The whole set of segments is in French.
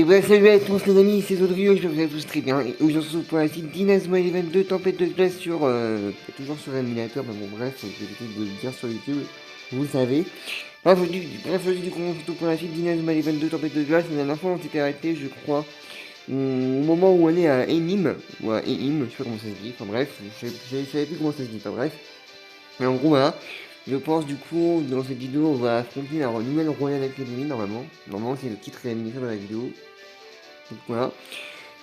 Et bah salut à tous les amis, c'est Audrio, je vous à tous très bien. Et aujourd'hui on se retrouve pour la suite d'Inazuma Eleven 2 Tempête de glace sur... toujours sur l'émulateur, mais bon bref, j'ai l'habitude de le dire sur YouTube, vous savez. Aujourd'hui du coup on se retrouve pour la suite d'Inazuma Eleven 2 Tempête de glace. La dernière fois on s'était arrêté je crois au moment où on est à Enim, ou à Eim, je sais pas comment ça se dit, enfin bref, je savais plus comment ça se dit, enfin bref. Mais en gros voilà, je pense du coup dans cette vidéo on va affronter la nouvelle Royal Academy normalement. Normalement c'est le titre et l'animation de la vidéo. Donc voilà.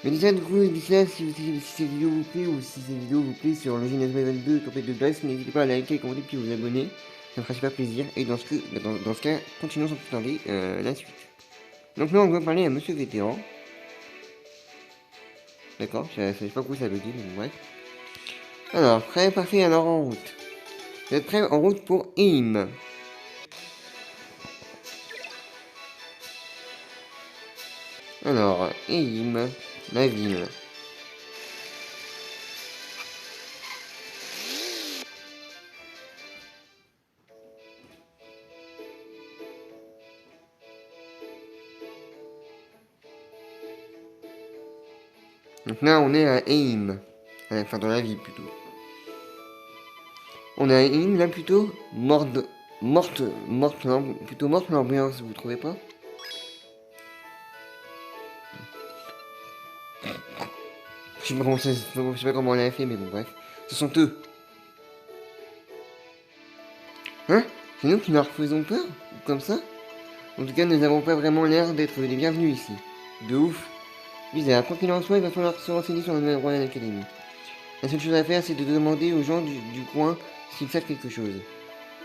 Mais déjà du coup, d'ici là, si cette vidéo vous plaît ou si cette vidéo vous plaît sur le Genèse 22 Tempête de glace, n'hésitez pas à liker, commenter puis vous abonner. Ça me fera super plaisir. Et dans ce cas, continuons sans plus tarder la suite. Donc là on va parler à Monsieur Vétéran. D'accord, je sais pas quoi ça veut dire, mais bon, bref. Alors, prêt, parfait, alors en route. Vous êtes prêts en route pour Eim. Alors, Eim, la ville. Donc là on est à Eim. Enfin dans la ville plutôt. On a Eim là plutôt morte, plutôt morte l'ambiance, vous trouvez pas? Je sais pas comment on l'a fait, mais bon bref. Ce sont eux. Hein? C'est nous qui leur faisons peur? Comme ça? En tout cas, nous n'avons pas vraiment l'air d'être les bienvenus ici. De ouf. Bizarre, quoi qu'il en soit, il va falloir se renseigner sur la nouvelle Royal Academy. La seule chose à faire, c'est de demander aux gens du coin s'ils savent quelque chose.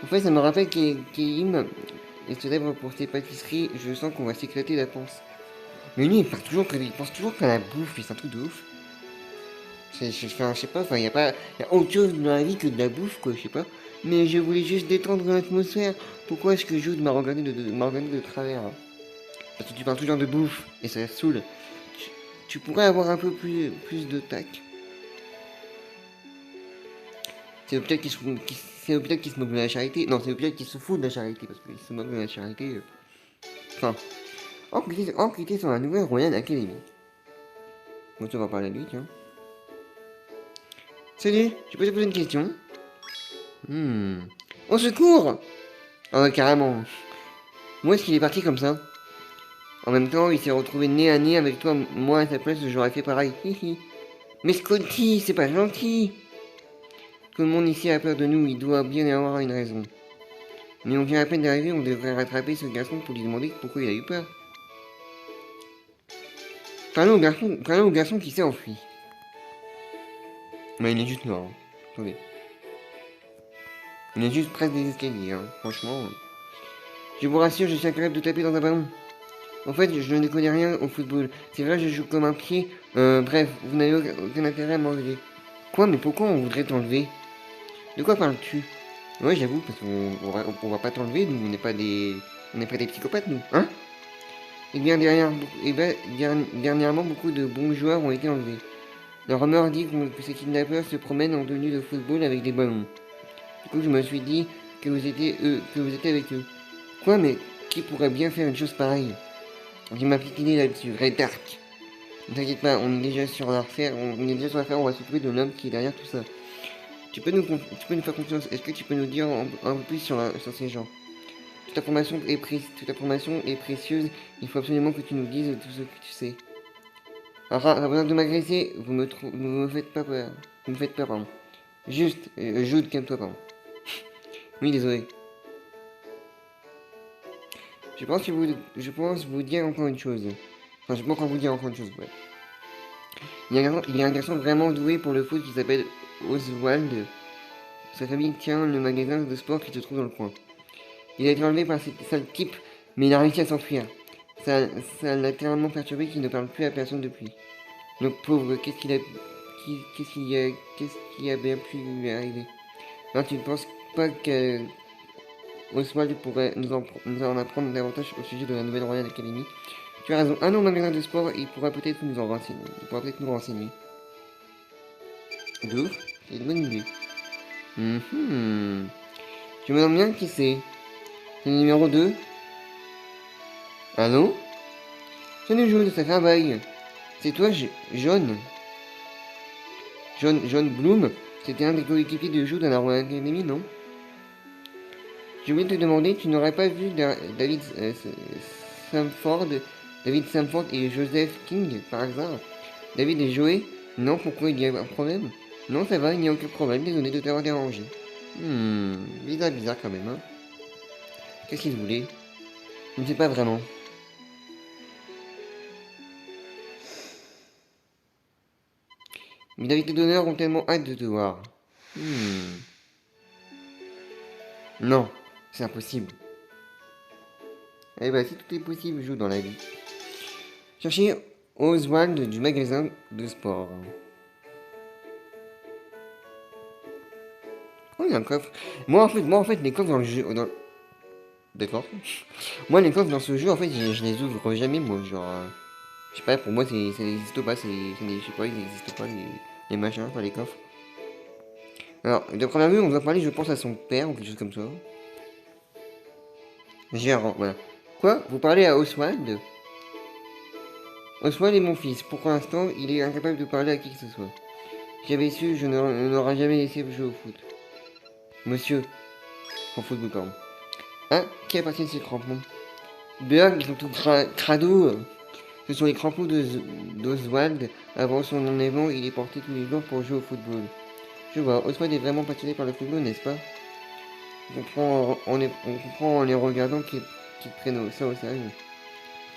En fait, ça me rappelle qu'Eim est célèbre pour ses pâtisseries, je sens qu'on va s'éclater la panse. Mais lui, il pense toujours qu'à la bouffe, c'est un truc de ouf. Je sais pas, enfin, y a autre chose dans la vie que de la bouffe, quoi, je sais pas. Mais je voulais juste détendre l'atmosphère. Pourquoi est-ce que Jude m'a regardé de travers hein? Parce que tu parles toujours de bouffe, et ça saoule. Tu pourrais avoir un peu plus de tact. C'est l'hôpital c'est l'hôpital qui se moque de la charité. Non, c'est l'hôpital qui se fout de la charité, parce qu'il se moque de la charité. Enfin, enquêter sur la nouvelle Royal Academy. Bon, tu vas parler à lui, tiens. Salut, je peux te poser une question? Au secours! Ah ouais, carrément. Moi, est-ce qu'il est parti comme ça? En même temps, il s'est retrouvé nez à nez avec toi. Moi, à sa place, j'aurais fait pareil. Mais Scotty, c'est pas gentil! Tout le monde ici a peur de nous, il doit bien y avoir une raison. Mais on vient à peine d'arriver, on devrait rattraper ce garçon pour lui demander pourquoi il a eu peur. Parlons au garçon qui s'est enfui. Mais il est juste mort. Hein. Attendez. Il est juste près des escaliers, hein. Franchement. Je vous rassure, je suis incapable de taper dans un ballon. En fait, je ne connais rien au football. C'est vrai, je joue comme un pied. Bref, vous n'avez aucun intérêt à m'enlever. Quoi, mais pourquoi on voudrait t'enlever? De quoi parles-tu? Ouais, j'avoue, parce qu'on va pas t'enlever, nous, on n'est pas des psychopathes, nous, hein? Dernièrement, beaucoup de bons joueurs ont été enlevés. La rumeur dit que ces kidnappeurs se promènent en tenue de football avec des ballons. Du coup, je me suis dit que vous étiez avec eux. Quoi, mais qui pourrait bien faire une chose pareille? J'ai ma petite idée là-dessus, Red Dark. Ne t'inquiète pas, on est déjà sur l'affaire, on va s'occuper de l'homme qui est derrière tout ça. Tu peux nous faire confiance, est-ce que tu peux nous dire un peu plus sur ces gens? Toute information est précieuse, il faut absolument que tu nous dises tout ce que tu sais. Alors, avant de m'agresser, vous me faites pas peur. Vous me faites peur, pardon. Juste, Jude, calme-toi, pardon. Oui, désolé. Je pense vous dire encore une chose. Enfin, je peux encore vous dire encore une chose, ouais. Il y a un garçon vraiment doué pour le foot qui s'appelle Oswald. Sa famille tient le magasin de sport qui se trouve dans le coin. Il a été enlevé par cette sale type, mais il a réussi à s'enfuir. Ça l'a tellement perturbé qu'il ne parle plus à personne depuis. Le pauvre, qu'est-ce qui a bien pu lui arriver? Alors tu ne penses pas que Oswald pourrait nous en apprendre davantage au sujet de la nouvelle Royal Academy? Tu as raison, un an magasin de sport, il pourra peut-être nous renseigner. D'où? C'est une bonne idée. Je me demande bien qui c'est. C'est le numéro 2. Allô? Salut Jaune, ça fait un bail. C'est toi, Jaune. Jaune Bloom. C'était un des coéquipiers de jeu dans la Royal Academy, non? Je voulais te demander, tu n'aurais pas vu Samford, David Samford et Joseph King par hasard? David et Joey? Non, pourquoi il y a un problème? Non, ça va, il n'y a aucun problème, désolé de t'avoir dérangé. Bizarre quand même, hein. Qu'est-ce qu'il voulait? Je ne sais pas vraiment. Mais David et d'honneur ont tellement hâte de te voir. Non, c'est impossible. Eh ben, si tout est possible, joue dans la vie. Cherchez Oswald du magasin de sport. Oh, il y a un coffre. Moi, en fait, les coffres dans le jeu. D'accord. Moi, les coffres dans ce jeu, en fait, je les ouvre jamais, moi. Genre. Je sais pas, pour moi, ça n'existe pas. Je sais pas, ils n'existent pas, les machins, enfin, les coffres. Alors, de première vue, on doit parler, je pense, à son père ou quelque chose comme ça. Gérant, voilà. Quoi? Vous parlez à Oswald? Oswald est mon fils. Pour l'instant, il est incapable de parler à qui que ce soit. Si j'avais su, je n'aurais jamais laissé jouer au foot. Monsieur. Au football, pardon. Hein? Qui appartient à ces crampons? Berg, ils sont tout crado. Ce sont les crampons d'Oswald. Avant son enlèvement, il est porté tous les jours pour jouer au football. Je vois, Oswald est vraiment passionné par le football, n'est-ce pas? On comprend en les regardant qu'ils prennent ça au sérieux.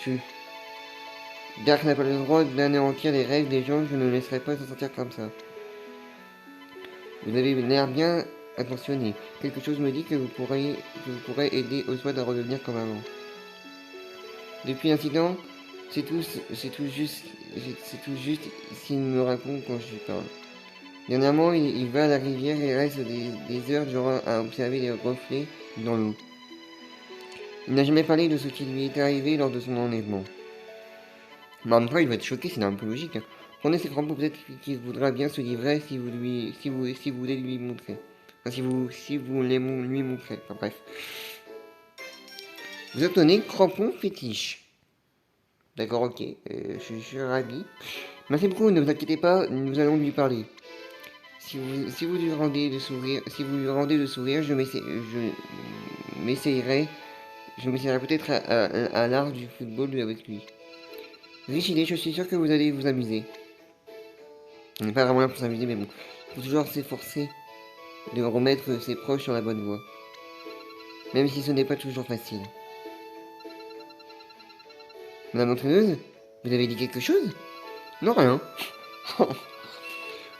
Tu. Dark n'a pas le droit d'anéantir les rêves des gens, je ne le laisserai pas s'en sortir comme ça. Vous avez l'air bien attentionné. Quelque chose me dit que vous pourrez aider Oswald à redevenir comme avant. Depuis l'incident, c'est tout juste s'il me répond quand je lui parle. Dernièrement, il va à la rivière et reste des heures durant à observer les reflets dans l'eau. Il n'a jamais parlé de ce qui lui est arrivé lors de son enlèvement. Mais en même temps, il va être choqué, c'est un peu logique. Hein. Prenez ses crampons, peut-être qu'il voudra bien se livrer si vous voulez lui montrer. Enfin, si vous voulez lui montrer. Enfin, bref. Vous obtenez crampons fétiche. D'accord, ok. Je suis ravi. Merci beaucoup, ne vous inquiétez pas, nous allons lui parler. Si vous lui rendez le sourire, m'essayerai, je m'essayerai peut-être à l'art du football avec lui. Riche idée, je suis sûr que vous allez vous amuser. On n'est pas vraiment là pour s'amuser, mais bon. Il faut toujours s'efforcer de remettre ses proches sur la bonne voie. Même si ce n'est pas toujours facile. Madame l'entraîneuse, vous avez dit quelque chose? Non, rien.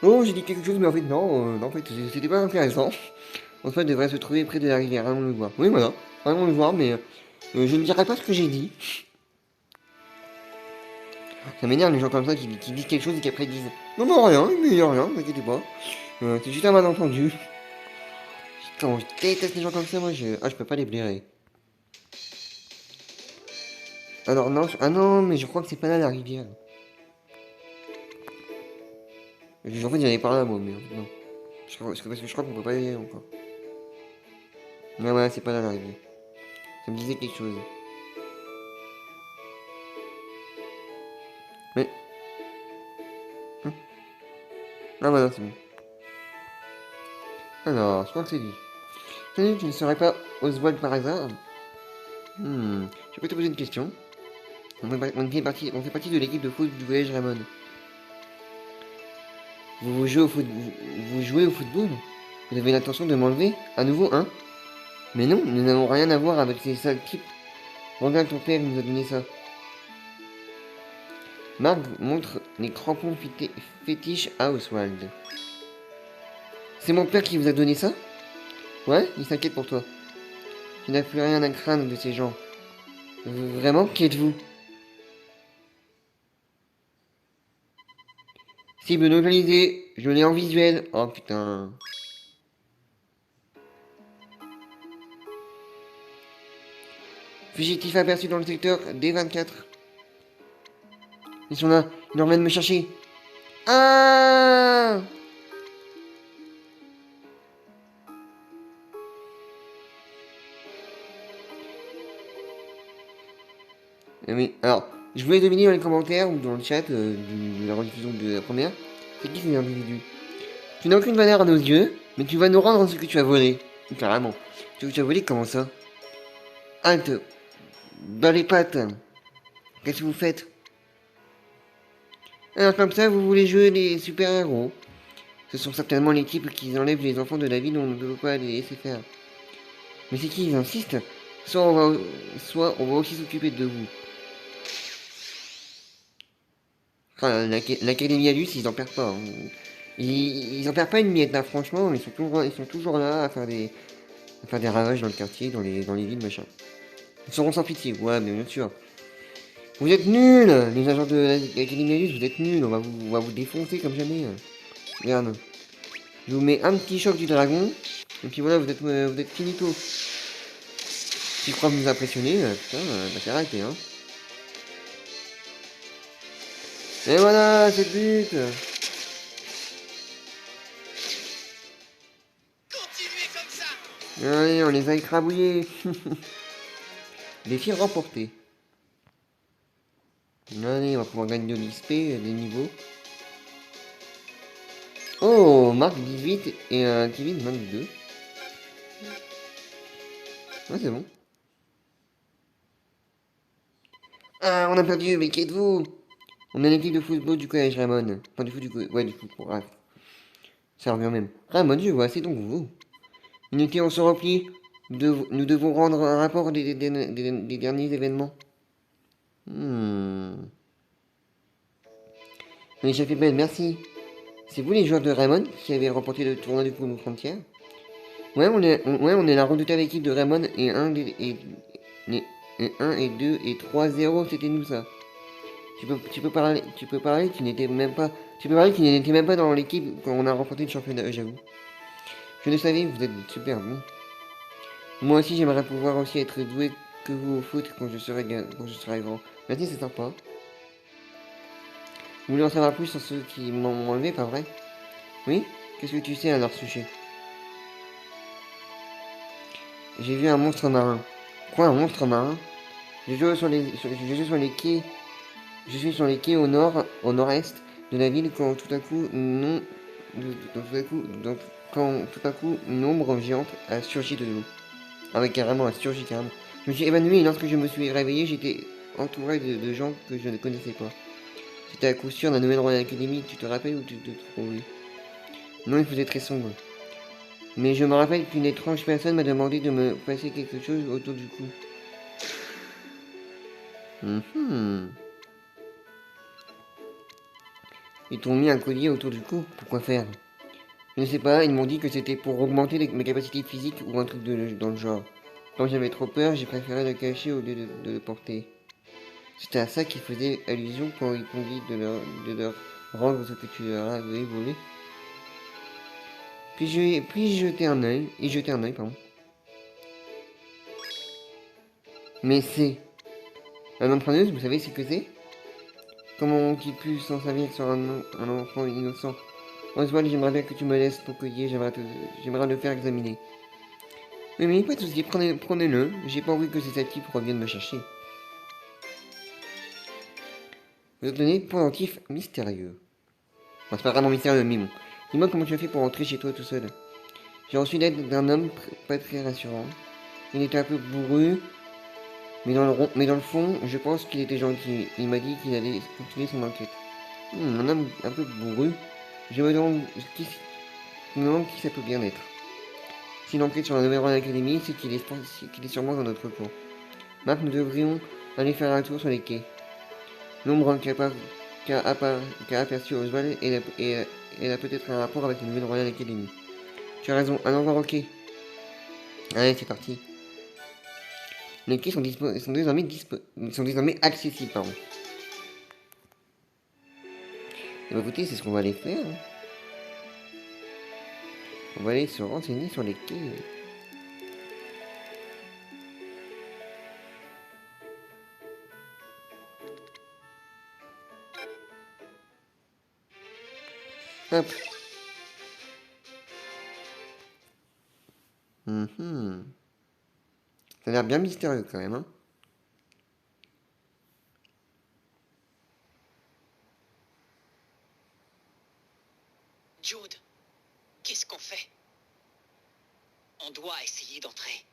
Non, j'ai dit quelque chose, mais en fait, non, en fait, c'était pas intéressant. En fait, devrait se trouver près de la rivière, allons le voir. Oui, voilà, allons le voir, mais je ne dirai pas ce que j'ai dit. Ça m'énerve les gens comme ça qui disent quelque chose et qui après disent non, rien, mais y a rien, ne t'inquiétez pas. C'est juste un malentendu. Putain, je déteste les gens comme ça, moi, je peux pas les blairer. Alors, non, ah non, mais je crois que c'est pas là la rivière. En fait, j'en ai parlé à moi, mais non. Parce que je crois qu'on peut pas y aller encore. Mais ouais, c'est pas là la rivière. Ça me disait quelque chose. Mais. Hein. Ah bah non, c'est bon. Alors, je crois que c'est lui. Salut, tu ne serais pas Oswald par hasard? Je peux te poser une question. On fait partie de l'équipe de foot du voyage Ramon. Vous jouez au football? Vous avez l'intention de m'enlever? À nouveau, hein? Mais non, nous n'avons rien à voir avec ces sales types. Regarde, ton père nous a donné ça. Marc montre les crampons fétiches à Oswald. C'est mon père qui vous a donné ça? Ouais, il s'inquiète pour toi. Tu n'as plus rien à craindre de ces gens. Vraiment, qui êtes-vous? Cible localisée, je l'ai en visuel. Oh putain. Fugitif aperçu dans le secteur D24. Ils sont là, ils reviennent me chercher. Ah! Oui, alors, Je voulais deviner dans les commentaires ou dans le chat de la rediffusion de la première, c'est qui ces individus. Tu n'as aucune valeur à nos yeux, mais tu vas nous rendre ce que tu as volé. Carrément. Ce que tu as volé, comment ça? Halte. Dans les pattes. Qu'est-ce que vous faites? Alors comme ça, vous voulez jouer les super-héros. Ce sont certainement les types qui enlèvent les enfants de la ville où on ne peut pas les laisser faire. Mais c'est qui ils insistent? Soit on va aussi s'occuper de vous. Enfin, l'Académie Alus, ils en perdent pas. Hein. Ils en perdent pas une miette, là, franchement. Ils sont toujours là à faire des ravages dans le quartier, dans les villes, machin. Ils seront sans pitié, ouais, mais bien sûr. Vous êtes nuls, les agents de l'Académie Alus, vous êtes nuls. On va vous défoncer comme jamais. Regarde. Je vous mets un petit choc du dragon. Et puis voilà, vous êtes finito. Si je crois vous impressionner, putain, bah c'est raté, hein. Et voilà, c'est le but. Allez, on les a écrabouillés. Défi remporté. Allez, on va pouvoir gagner de l'XP, des niveaux. Oh, marque 18 et un Kevin 22. Ouais, c'est bon. Ah, on a perdu, mais qui êtes-vous? On est l'équipe de football du collège Ramon. Enfin, du foot du collège. Ouais, du foot, bref. Ça revient même. Ramon, je vois, c'est donc vous. Unité, on se replie. Nous devons rendre un rapport des derniers événements. Hmm. Mais j'ai fait belle, merci. C'est vous les joueurs de Ramon qui avez remporté le tournoi du Pôle Frontière? Ouais, on est la redoutable équipe de Ramon et 1 et 2 et 3-0, c'était nous ça. Tu peux parler, tu n'étais même pas, tu peux parler, tu n'étais même pas dans l'équipe quand on a remporté le championnat, j'avoue. Je le savais, vous êtes super bon. Moi aussi, j'aimerais pouvoir aussi être doué que vous au foot quand je serai grand. Merci, c'est sympa. Vous voulez en savoir plus sur ceux qui m'ont enlevé, pas vrai? Oui? Qu'est-ce que tu sais à leur sujet? J'ai vu un monstre marin. Quoi, un monstre marin? Je joue sur les quais. Je suis sur les quais au nord-est de la ville quand tout à coup, non, quand tout à coup, une ombre géante a surgi de l'eau. Ah ouais, carrément, a surgi carrément. Je me suis évanoui et lorsque je me suis réveillé, j'étais entouré de gens que je ne connaissais pas. C'était à coup sûr la nouvelle Royal Academy, tu te rappelles ou tu te trouves? Non, il faisait très sombre. Mais je me rappelle qu'une étrange personne m'a demandé de me passer quelque chose autour du cou. Mhm. Ils t'ont mis un collier autour du cou. Pourquoi faire? Je ne sais pas, ils m'ont dit que c'était pour augmenter mes capacités physiques ou un truc dans le genre. Quand j'avais trop peur, j'ai préféré le cacher au lieu de le porter. C'était à ça qu'ils faisaient allusion quand ils t'ont dit de leur rendre ce que tu leur avais volé. Puis jeter un œil, pardon. Mais c'est un emprunteuse, vous savez ce que c'est? Comment ont-ils pu s'en servir sur un enfant innocent? Oswald, j'aimerais bien que tu me laisses ton collier, j'aimerais le faire examiner. Oui, mais pas de soucis, prenez-le. J'ai pas envie que ces types reviennent me chercher. Vous obtenez pendentif mystérieux. Enfin, c'est pas vraiment mystérieux, mais bon. Dis-moi comment tu as fait pour entrer chez toi tout seul. J'ai reçu l'aide d'un homme pas très rassurant. Il était un peu bourru, mais dans le fond, je pense qu'il était gentil. Il m'a dit qu'il allait continuer son enquête. Un homme un peu bourru. Je me demande qui ça peut bien être. Si l'enquête sur la nouvelle Royal Academy, c'est qu'il est sûrement dans notre cours. Marc, nous devrions aller faire un tour sur les quais. L'ombre qu'a aperçu Oswald elle a peut-être un rapport avec la nouvelle Royal Academy. Tu as raison, allons voir au quai. Allez, c'est parti. Les quais sont désormais accessibles, pardon. Et bah écoutez, c'est ce qu'on va aller faire. Hein. On va aller se renseigner sur les quais. Hop. Ça a l'air bien mystérieux quand même, hein. Jude, qu'est-ce qu'on fait? On doit essayer d'entrer.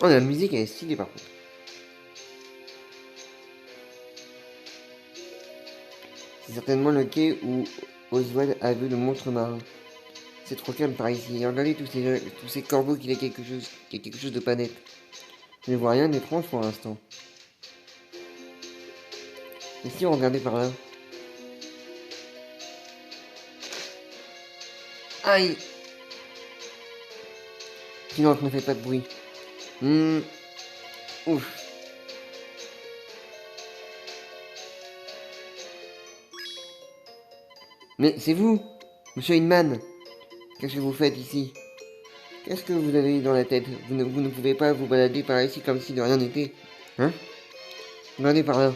Oh, la musique elle est stylée par contre. C'est certainement le quai où Oswald a vu le monstre marin. C'est trop calme par ici. Et regardez tous ces corbeaux qu'il y a quelque chose de pas net. Je ne vois rien d'étrange pour l'instant. Et si on regardait par là? Aïe! Silence, ne fais pas de bruit. Ouf. Mais c'est vous, Monsieur Hinman. Qu'est-ce que vous faites ici? Qu'est-ce que vous avez dans la tête? Vous ne pouvez pas vous balader par ici comme si de rien n'était. Hein? Regardez par là.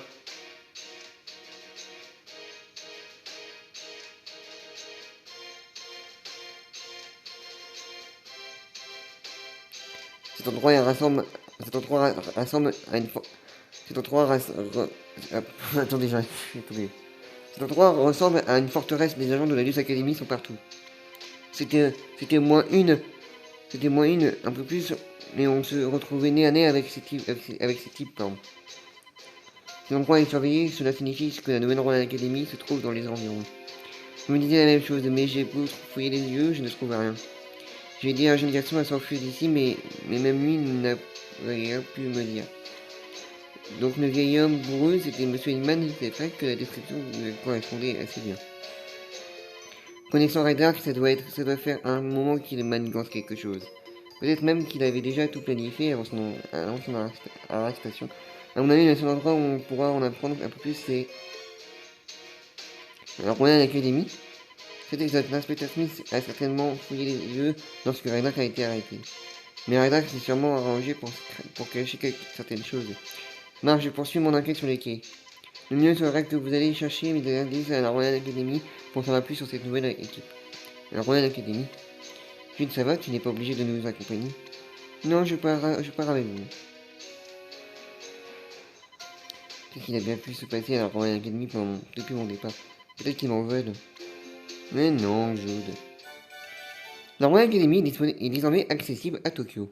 Cet endroit rassemble. Cet endroit rassemble à une. Cet endroit attendez, j'arrive. Attendez. Cet endroit ressemble à une forteresse. Les agents de la Luce Academy sont partout. C'était moins une. C'était moins une, un peu plus. Mais on se retrouvait nez à nez avec ces types, pardon. Cet endroit est surveillé, cela signifie que la nouvelle Royal Academy se trouve dans les environs. Je me disais la même chose, mais j'ai beau fouiller les yeux, je ne trouve rien. J'ai aidé un jeune garçon à s'enfuir d'ici, mais même lui n'a rien pu me dire. Donc le vieil homme bourreux, c'était Monsieur Hinman, c'est vrai que la description lui correspondait assez bien. Connaissant Reddark, ça doit faire un moment qu'il manigance quelque chose. Peut-être même qu'il avait déjà tout planifié avant son arrestation. À mon avis, le seul endroit où on pourra en apprendre un peu plus, c'est la Royal Academy. Cet exact, l'inspecteur Smith a certainement fouillé les lieux lorsque Reddark a été arrêté. Mais Reddark s'est sûrement arrangé pour cacher certaines choses. Marc, je poursuis mon enquête sur les quais. Le mieux serait que vous allez chercher mes indices à la Royal Academy pour savoir plus sur cette nouvelle équipe. La Royal Academy. Jude, ça va, tu n'es pas obligé de nous accompagner? Non, je pars avec vous. Qu'est-ce qu'il a bien pu se passer à la Royal Academy depuis mon départ? Peut-être qu'ils m'en veulent. Mais non, Jude. La Royal Academy est désormais accessible à Tokyo.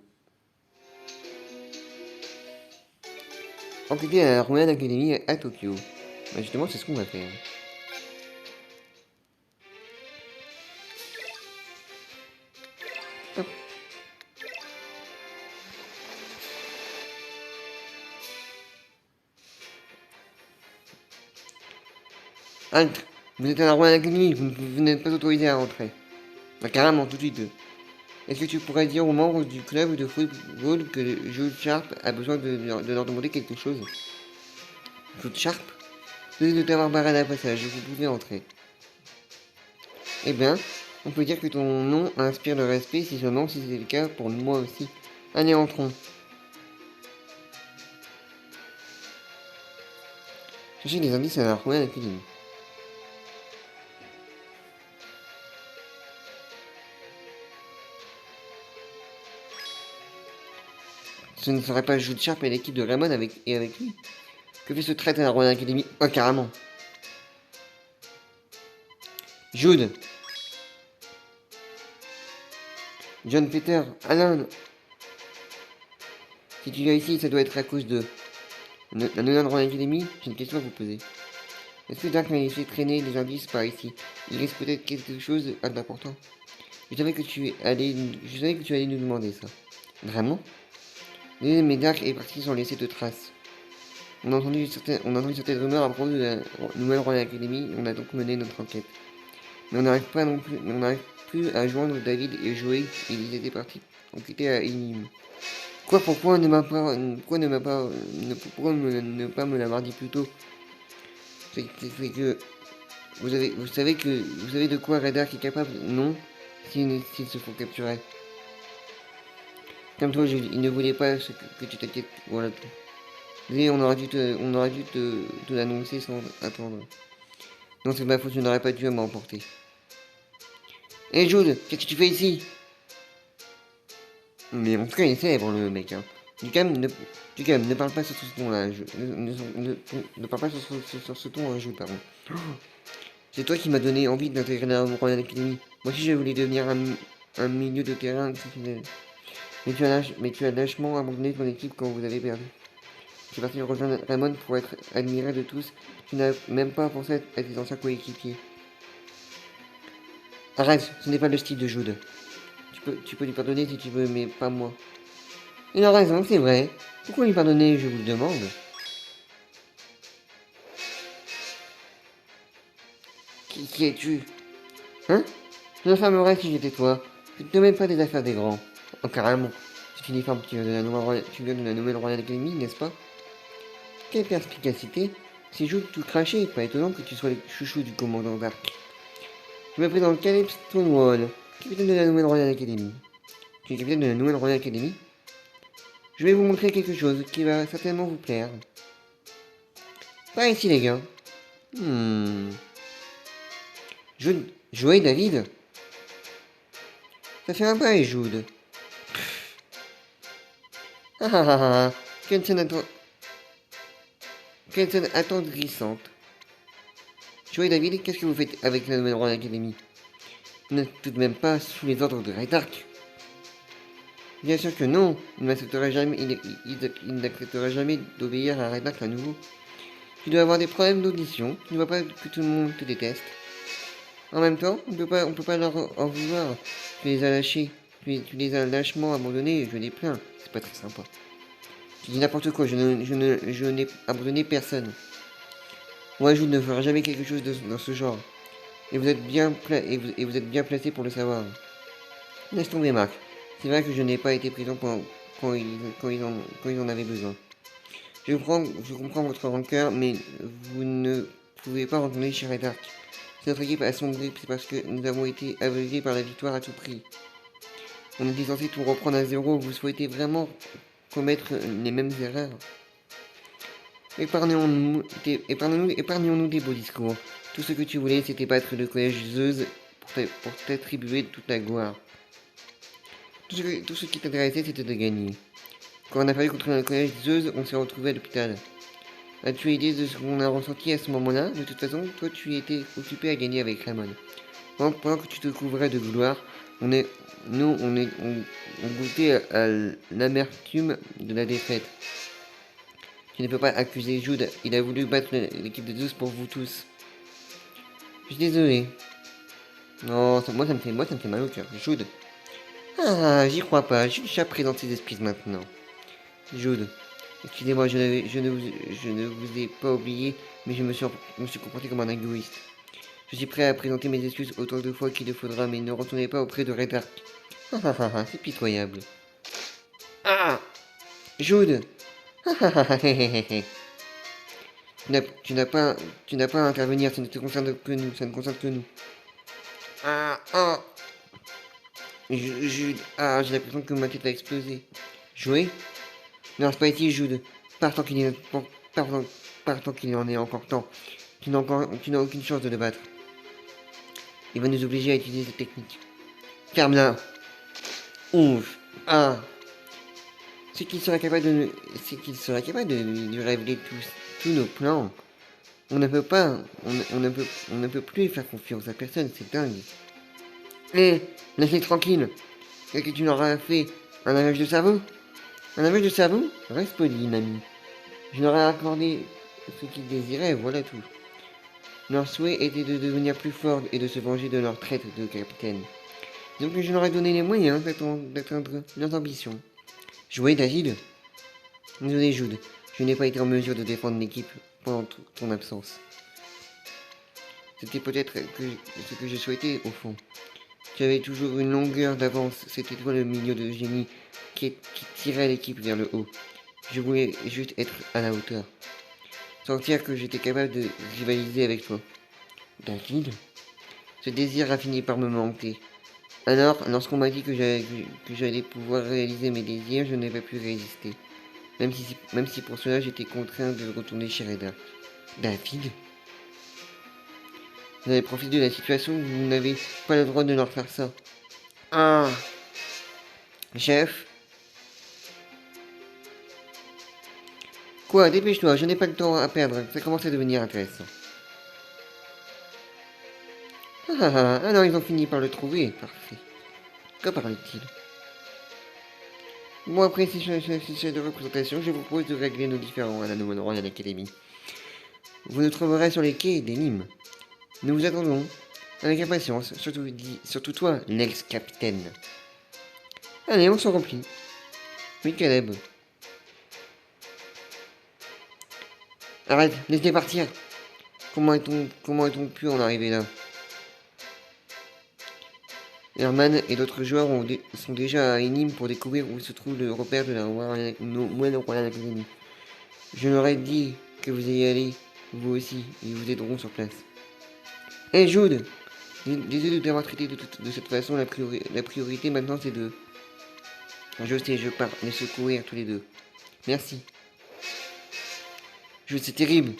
Enquêter à la Royal Academy à Tokyo. Bah justement, c'est ce qu'on va faire. Hop. Halte! Vous êtes à la Royal Academy, vous n'êtes pas autorisé à rentrer. Bah carrément, tout de suite. Est-ce que tu pourrais dire aux membres du club de football que Jude Sharp a besoin de leur demander quelque chose? Jude Sharp? Désolé de t'avoir barré à la passage, vous pouvez entrer. Eh bien, on peut dire que ton nom inspire le respect si seulement si c'est le cas pour moi aussi. Allez, entrons. Cherchez des indices à la Royal Academy. Ce ne serait pas Jude Sharp et l'équipe de Raymond avec lui? Que fait ce traître à la Royal Academy? Oh, carrément. Jude. John Peter. Alan. Si tu viens ici, ça doit être à cause de... La nouvelle Royal Academy? J'ai une question à vous poser. Est-ce que Dark m'a laissé traîner des indices par ici? Il reste peut-être quelque chose d'important. Je savais que tu allais nous demander ça. Vraiment? Mais Dark est parti sans laisser de traces. On a entendu certaines rumeurs à propos de la nouvelle Royal Academy, on a donc mené notre enquête. Mais on n'arrive plus à joindre David et Joey, ils étaient partis enquêter à Elim. Quoi, pourquoi ne pas me l'avoir dit plus tôt? C'est que vous savez de quoi Reddark est capable? Non, s'ils se font capturer. Comme toi, il ne voulait pas que tu t'inquiètes. Voilà. Désolé, on aurait dû te l'annoncer sans attendre. Non, c'est ma faute, je n'aurais pas dû m'emporter. Hé Jude, qu'est-ce que tu fais ici? Mais en tout cas, il est célèbre le mec, hein. Du calme, ne parle pas sur ce ton-là. Ne parle pas sur ce ton, je pardon. C'est toi qui m'as donné envie d'intégrer la Royal Academy. Moi aussi, je voulais devenir un milieu de terrain exceptionnel. Mais tu as lâchement abandonné ton équipe quand vous avez perdu. Tu es parti rejoindre Raymond pour être admiré de tous. Tu n'as même pas pensé à tes anciens coéquipiers. Arrête, ce n'est pas le style de Jude. Tu peux lui pardonner si tu veux, mais pas moi. Il a raison, c'est vrai. Pourquoi lui pardonner, je vous le demande. Qui es-tu? Hein? Je m'enfermerais si j'étais toi. Tu ne te mêles pas des affaires des grands. Oh, carrément. C'est une uniforme, tu viens de la nouvelle Royal Academy, n'est-ce pas? Quelle perspicacité. C'est juste tout craché, pas étonnant que tu sois le chouchou du commandant Dark. Je me présente Caleb Stonewall, capitaine de la nouvelle Royal Academy. Tu es capitaine de la nouvelle Royal Academy? Je vais vous montrer quelque chose qui va certainement vous plaire. Par ici les gars. Jouer David? Ça fait un bail, Jude. Ah ah ah ah. Quelle scène attendrissante. Joey David, qu'est-ce que vous faites avec la nouvelle Royal Academy? Vous n'êtes tout de même pas sous les ordres de Red Dark. Bien sûr que non, il n'acceptera jamais d'obéir à Red Dark à nouveau. Tu dois avoir des problèmes d'audition, tu ne vois pas que tout le monde te déteste. En même temps, on peut pas leur en vouloir. Tu les as lâchés, tu les as lâchement abandonnés, je les plains, c'est pas très sympa. Tu dis n'importe quoi, je n'ai abandonné personne. Moi, je ne ferai jamais quelque chose dans ce genre. Et vous êtes bien placé pour le savoir. Laisse tomber, Marc. C'est vrai que je n'ai pas été présent quand ils en avaient besoin. Je comprends votre rancœur, mais vous ne pouvez pas retourner chez Red Ark. Si notre équipe a sombré, c'est parce que nous avons été aveuglés par la victoire à tout prix. On était censé tout reprendre à zéro, vous souhaitez vraiment commettre les mêmes erreurs? Épargnons-nous des beaux discours. Tout ce que tu voulais, c'était battre le collège Zeus pour t'attribuer toute la gloire. Tout ce qui t'intéressait, c'était de gagner. Quand on a fallu contre le collège Zeus, on s'est retrouvé à l'hôpital. As-tu idée de ce qu'on a ressenti à ce moment-là? De toute façon, toi, tu étais occupé à gagner avec Raymond. Pendant que tu te couvrais de gloire, on goûtait à l'amertume de la défaite. Tu ne peux pas accuser Jude, il a voulu battre l'équipe de Zeus pour vous tous. Je suis désolé. Non, moi ça me fait mal au cœur. Jude. Ah, j'y crois pas, je suis déjà présent de ses excuses maintenant. Jude. Excusez-moi, je ne vous ai pas oublié, mais je me suis comporté comme un égoïste. Je suis prêt à présenter mes excuses autant de fois qu'il le faudra, mais ne retournez pas auprès de Red Ark. C'est pitoyable. Ah, Jude. Tu n'as pas à intervenir, ça ne te concerne que nous, ça ne concerne que nous. J'ai l'impression que ma tête a explosé. Jouer? Non, c'est pas ici, Jude. Pars tant qu'il en est encore temps. Tu n'as aucune chance de le battre. Il va nous obliger à utiliser cette technique. Ferme-la. Ouf. Ah. C'est qu'il sera capable de lui révéler tous nos plans. On ne peut plus faire confiance à personne, c'est dingue. Laisse-les tranquille. Qu'est-ce que tu leur as fait? Un lavage de cerveau? Un lavage de cerveau? Reste poli, mamie. Je leur ai accordé ce qu'ils désiraient, voilà tout. Leur souhait était de devenir plus forts et de se venger de leur traite de capitaine. Donc je leur ai donné les moyens d'atteindre leurs ambitions. Jouer, David? Désolé, Jude. Je n'ai pas été en mesure de défendre l'équipe pendant ton absence. C'était peut-être ce que je souhaitais, au fond. Tu avais toujours une longueur d'avance. C'était toi le milieu de génie qui tirait l'équipe vers le haut. Je voulais juste être à la hauteur. Sentir que j'étais capable de rivaliser avec toi. David? Ce désir a fini par me manquer. Alors, lorsqu'on m'a dit que j'allais pouvoir réaliser mes désirs, je n'ai pas pu résister. Même si pour cela j'étais contraint de retourner chez Red Ark. David? Vous avez profité de la situation, vous n'avez pas le droit de leur faire ça. Ah. Chef? Quoi, dépêche-toi, je n'ai pas le temps à perdre, ça commence à devenir intéressant. Alors ils ont fini par le trouver, parfait. Que parle-t-il? Bon, après ces chefs de représentation, je vous propose de régler nos différends à la Nouvelle Royal Academy. Vous nous trouverez sur les quais des Nîmes. Nous vous attendons avec impatience, surtout toi, l'ex-capitaine. Allez, on s'en remplit. Oui, Caleb. Arrête, laisse-les partir. Comment est-on pu en arriver là? Herman et d'autres joueurs sont déjà à Nîmes pour découvrir où se trouve le repère de la Royal Academy. Je leur ai dit que vous y allez, vous aussi, ils vous aideront sur place. Hé Jude, désolé de t'avoir traité de cette façon, la priorité maintenant c'est de... Je sais, je pars, les secourir tous les deux. Merci. Jude, c'est terrible.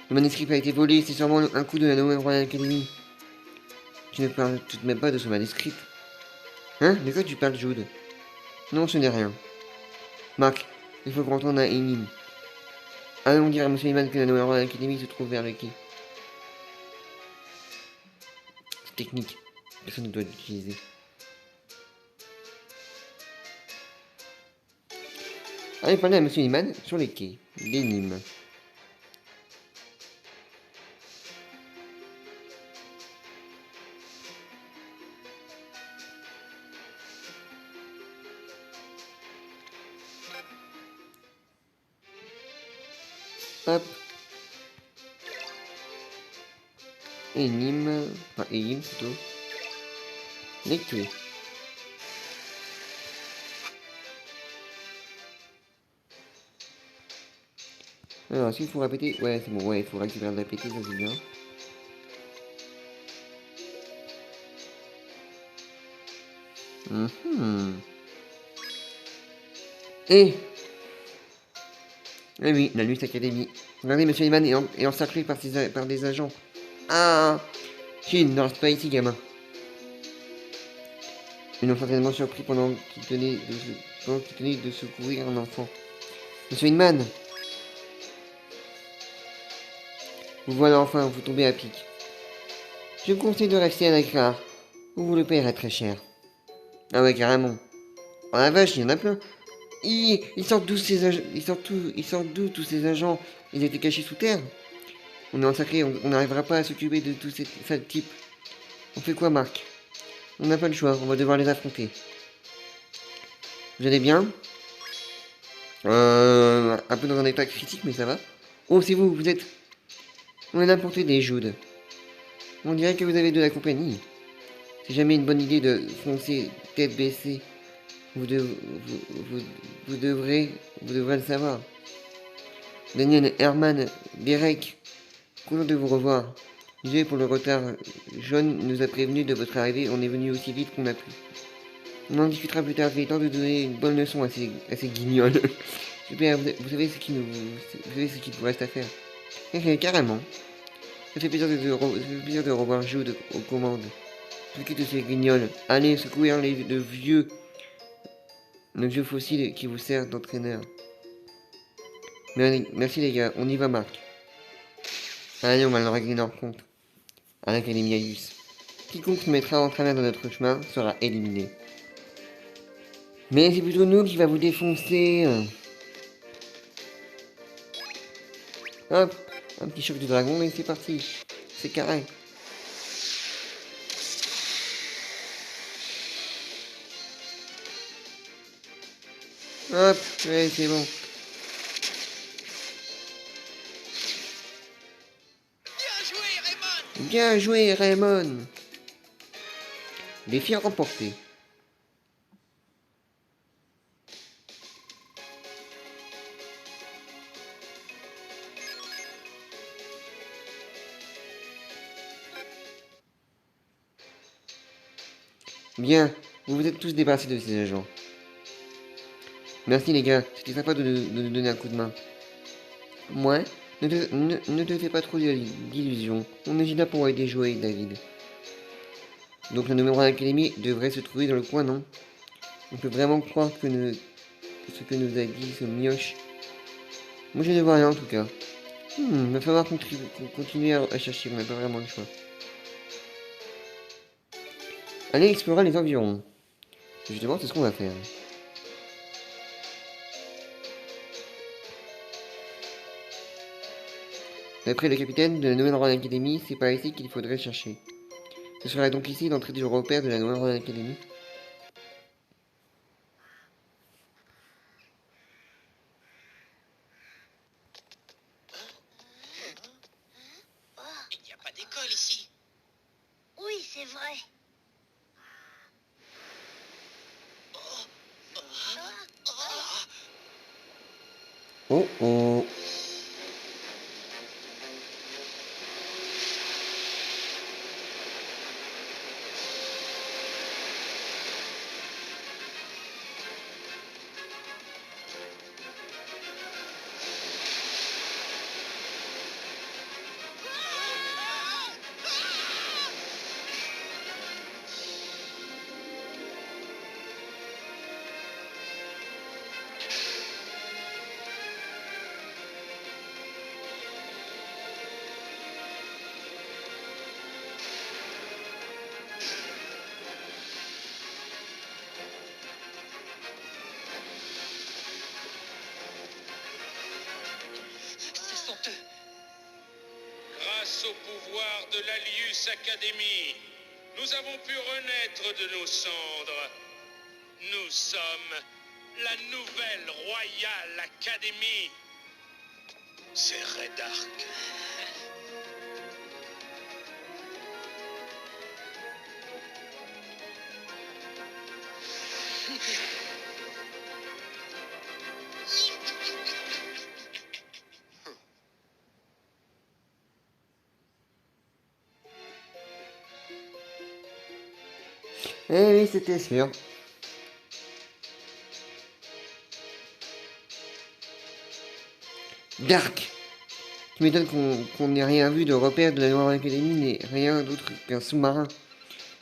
Le manuscrit a été volé, c'est sûrement un coup de la Nouvelle Royal Academy. Tu ne parles tout de même pas de ce manuscrit. Hein? De quoi tu parles, Jude? Non, ce n'est rien. Marc, il faut qu'on retourne à Nîmes. Allons dire à M. Iman que la Nouvelle Royal Academy se trouve vers le quai. C'est technique. Personne ne doit l'utiliser. Allez parler à M. Iman sur les quais des Nîmes. Hop. Et Nîmes. Enfin, et Nîmes plutôt. Les quais. Alors, est-ce qu'il faut répéter? Ouais, c'est bon, ouais, il faut récupérer de la pété, ça c'est bien. Et Eh oui, la Luxe Academy. Regardez, Monsieur Eman est encerclé par des agents. Ah Shin, ne reste pas ici, gamin. Ils l'ont certainement surpris pendant qu'il tenait de secourir un enfant. Monsieur Inman, vous voilà enfin, vous tombez à pic. Je vous conseille de rester à l'écart, ou vous le payerez très cher. Ah ouais, carrément. Oh la vache, il y en a plein. Ils sortent d'où ces agents? Ils sortent d'où tous ces agents? Ils étaient cachés sous terre. On est encerclé, on n'arrivera pas à s'occuper de tous ces sales types. On fait quoi, Marc? On n'a pas le choix, on va devoir les affronter. Vous allez bien? Un peu dans un état critique, mais ça va. Oh, c'est vous, vous êtes... On est là pour t'aider, Jude. On dirait que vous avez de la compagnie. C'est jamais une bonne idée de foncer tête baissée. Vous devrez le savoir. Daniel, Herman, Derek, content de vous revoir. Désolé pour le retard. John nous a prévenu de votre arrivée, on est venu aussi vite qu'on a pu. On en discutera plus tard, il est temps de donner une bonne leçon à ces guignols. Super, vous savez ce qu'il vous reste à faire. Carrément. Ça fait plaisir de revoir Jude aux commandes. S'occupe de ces guignols. Allez, secourir le vieux fossile qui vous sert d'entraîneur. Merci les gars, on y va Marc. Allez, on va leur régler leur compte. À l'Académie Aius. Quiconque se mettra en travers de notre chemin sera éliminé. Mais c'est plutôt nous qui va vous défoncer. Hop, un petit choc de dragon et c'est parti. C'est carré. Hop, ouais, c'est bon. Bien joué, Raymond. Défi remporté. Bien, vous vous êtes tous débarrassés de ces agents. Merci les gars, c'était sympa de nous donner un coup de main. Moi, ne te fais pas trop d'illusions. On est là pour aider Joe et David. Donc la numéro 1 Académie devrait se trouver dans le coin, non? On peut vraiment croire que ce que nous a dit ce mioche Moi je ne vois rien en tout cas. Il va falloir continuer à chercher, on n'a pas vraiment le choix. Allez explorer les environs. Justement, c'est ce qu'on va faire. D'après le capitaine de la Nouvelle Royal Academy, c'est par ici qu'il faudrait chercher. Ce serait donc ici l'entrée du repère de la Nouvelle Royal Academy. Il n'y a pas d'école ici. Oui, c'est vrai. Oh oh. Ce sont eux. Grâce au pouvoir de l'Alius Academy, nous avons pu renaître de nos cendres. Nous sommes la nouvelle Royal Academy. C'est Red Arc. Eh oui, c'était sûr. Dark. Tu m'étonnes qu'on n'ait rien vu de repère de la Noire Academy, mais rien d'autre qu'un sous-marin.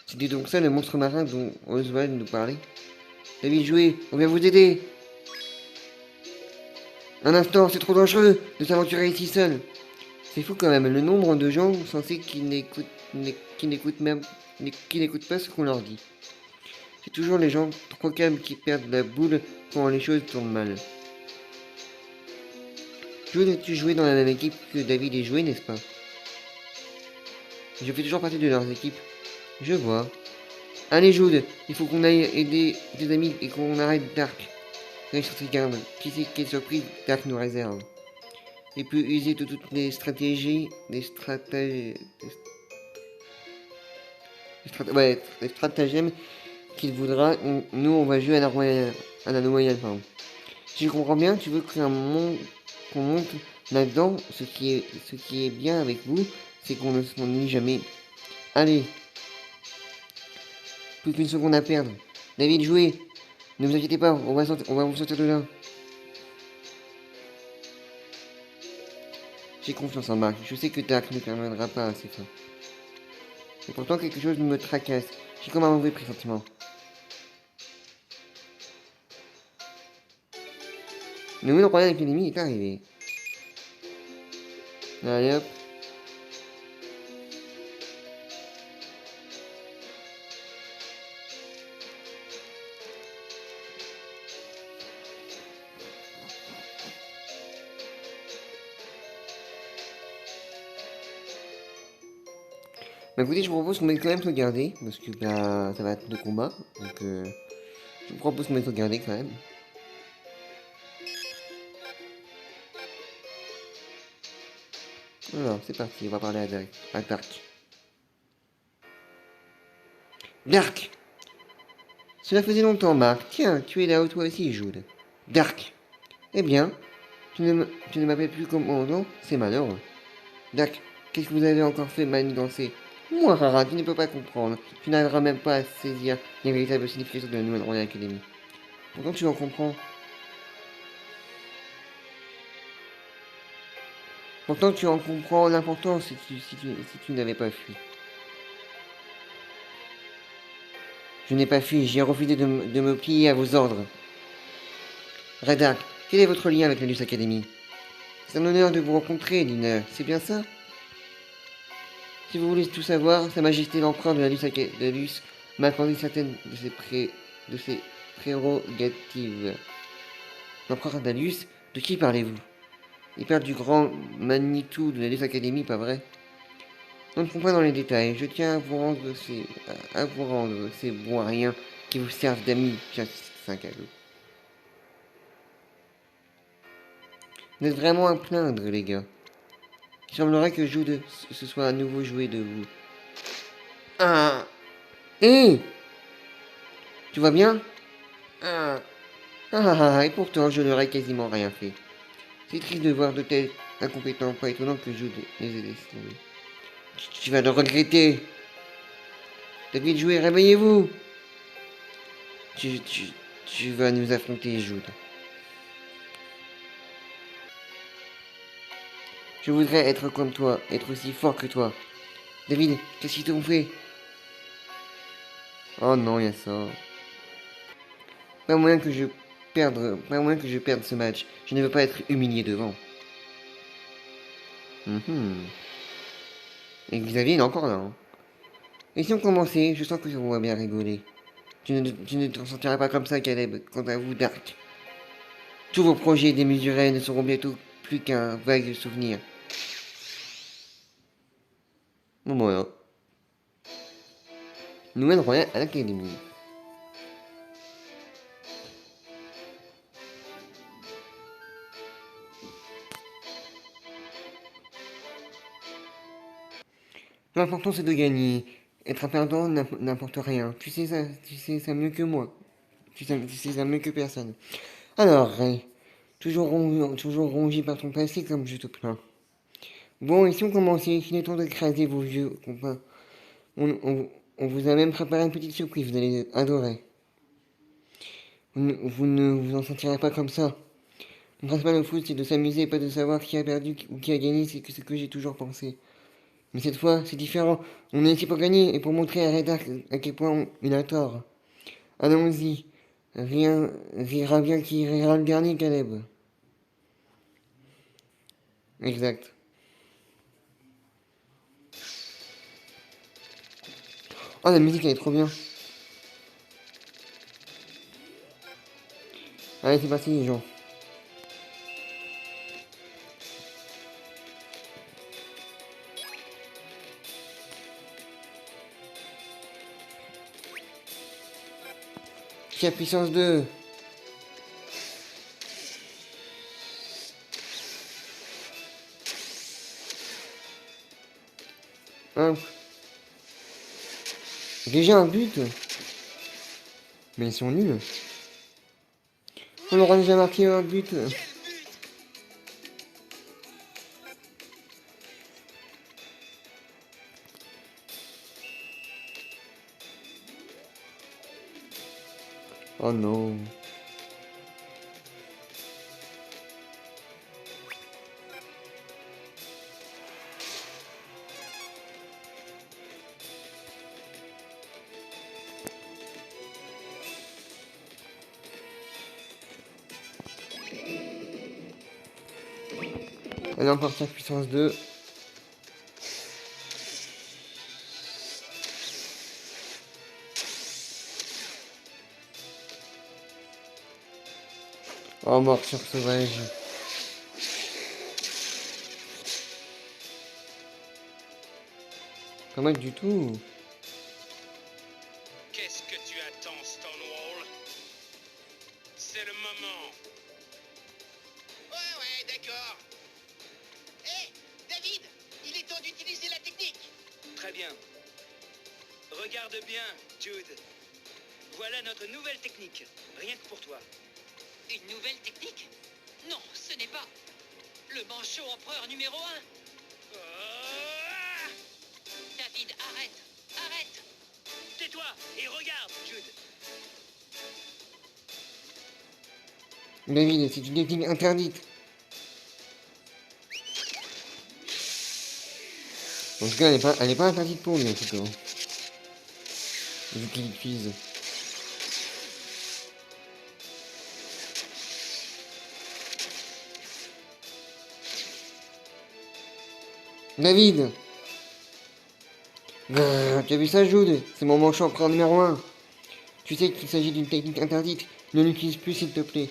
C'était donc ça le monstre marin dont Oswald nous parlait. David, jouez, on vient vous aider. Un instant, c'est trop dangereux de s'aventurer ici seul. C'est fou quand même, le nombre de gens censés qui n'écoutent pas ce qu'on leur dit. C'est toujours les gens trop calmes qui perdent la boule quand les choses tournent mal. Tu jouais dans la même équipe que David et joué, n'est-ce pas? Je fais toujours partie de leurs équipes. Je vois. Allez Jude, il faut qu'on aille aider tes amis et qu'on arrête Dark. Reste sur ses gardes. Qui sait quelle surprise Dark nous réserve. Il peut user de toutes les stratégies, les stratagèmes qu'il voudra. Nous, on va jouer à la Royale, pardon. Si je comprends bien, tu veux qu'on monte là-dedans. Ce qui est bien avec vous, c'est qu'on ne s'ennuie jamais. Allez. Plus qu'une seconde à perdre. David, jouez. Ne vous inquiétez pas, on va vous sortir de là. J'ai confiance en Marc. Je sais que Dark ne permettra pas assez fort. Et pourtant, quelque chose me tracasse. J'ai comme un mauvais pressentiment. Le Nouvelle Royal Academy est arrivé. Allez hop. Bah écoutez, je vous propose qu'on mette quand même sauvegarder, parce que bah, ça va être le combat, donc je vous propose qu'on mette sauvegarder quand même. Alors, c'est parti, on va parler à Dark. Dark! Cela faisait longtemps, Marc. Tiens, tu es là-haut toi aussi, Jude. Dark! Eh bien, tu ne m'appelles plus commandant, c'est malheureux. Dark, qu'est-ce que vous avez encore fait manigancer? Moi, Rara, tu ne peux pas comprendre. Tu n'arriveras même pas à saisir la véritable signification de la Nouvelle Royal Academy. Pourtant, tu en comprends. Pourtant, tu en comprends l'importance si tu n'avais pas fui. Je n'ai pas fui, j'ai refusé de me plier à vos ordres. Redark, quel est votre lien avec la Luce Academy? C'est un honneur de vous rencontrer, Lina. C'est bien ça? Si vous voulez tout savoir, Sa Majesté l'Empereur de la Luce m'a accordé certaines de ses prérogatives. L'Empereur Dalius, de qui parlez-vous? Il parle du grand Manitou de la Luce Academy, pas vrai? On ne prend pas dans les détails. Je tiens à vous rendre ces bons à rien qui vous servent d'amis. Tiens, c'est un cadeau. Vous êtes vraiment à plaindre, les gars. Il semblerait que Jude ce soit à nouveau joué de vous. Ah! Hé! Tu vas bien? Ah! Et pourtant, je n'aurais quasiment rien fait. C'est triste de voir de tels incompétents, pas étonnant que Jude les ait laissés tomber. Tu vas le regretter. David, jouez, réveillez-vous. Tu vas nous affronter, Jude. Je voudrais être comme toi, être aussi fort que toi. David, qu'est-ce qu'ils t'ont fait? Oh non, il y a ça. Pas moyen que je perde ce match. Je ne veux pas être humilié devant. Et Xavier, il est encore là. Hein. Et si on commençait, je sens que on va bien rigoler. Tu ne te sentiras pas comme ça, Caleb. Quant à vous, Dark. Tous vos projets démesurés ne seront bientôt plus qu'un vague souvenir. Bon, voilà. Nous mènerons à l'académie. L'important c'est de gagner. Être un perdant n'importe rien. Tu sais ça mieux que moi. Tu sais ça mieux que personne. Alors, Ray, toujours rongé par ton passé comme je te plains. Bon, et si on commençait, il est temps de craser vos vieux copains. On vous a même préparé une petite surprise, vous allez adorer. Vous ne vous en sentirez pas comme ça. Le principal au foot, c'est de s'amuser et pas de savoir qui a perdu ou qui a gagné, c'est ce que j'ai toujours pensé. Mais cette fois, c'est différent. On est ici pour gagner et pour montrer à Redark à quel point il a tort. Allons-y. Rien rira bien qui rira le dernier, Caleb. Exact. Oh, la musique, elle est trop bien. Allez, c'est parti, les gens. Qui a puissance 2. Hein. Déjà un but. Mais ils sont nuls. On aura déjà marqué un but. Oh non. Elle a encore sa puissance 2. Oh, morsure sauvage. Pas mal du tout. Qu'est-ce que tu attends, Stonewall? C'est le moment. Ouais, d'accord. Hé, David, il est temps d'utiliser la technique. Très bien. Regarde bien, Jude. Voilà notre nouvelle technique. Rien que pour toi. Une nouvelle technique? Non, ce n'est pas. Le manchot empereur numéro 1. Ah, David, arrête. tais-toi et regarde, Jude. David, c'est une technique interdite. En tout cas, elle est pas interdite pour lui, en tout cas. Vu qu'il l'utilise. David! Tu as vu ça, Jude? C'est mon manche empereur numéro 1. Tu sais qu'il s'agit d'une technique interdite. Ne l'utilise plus, s'il te plaît.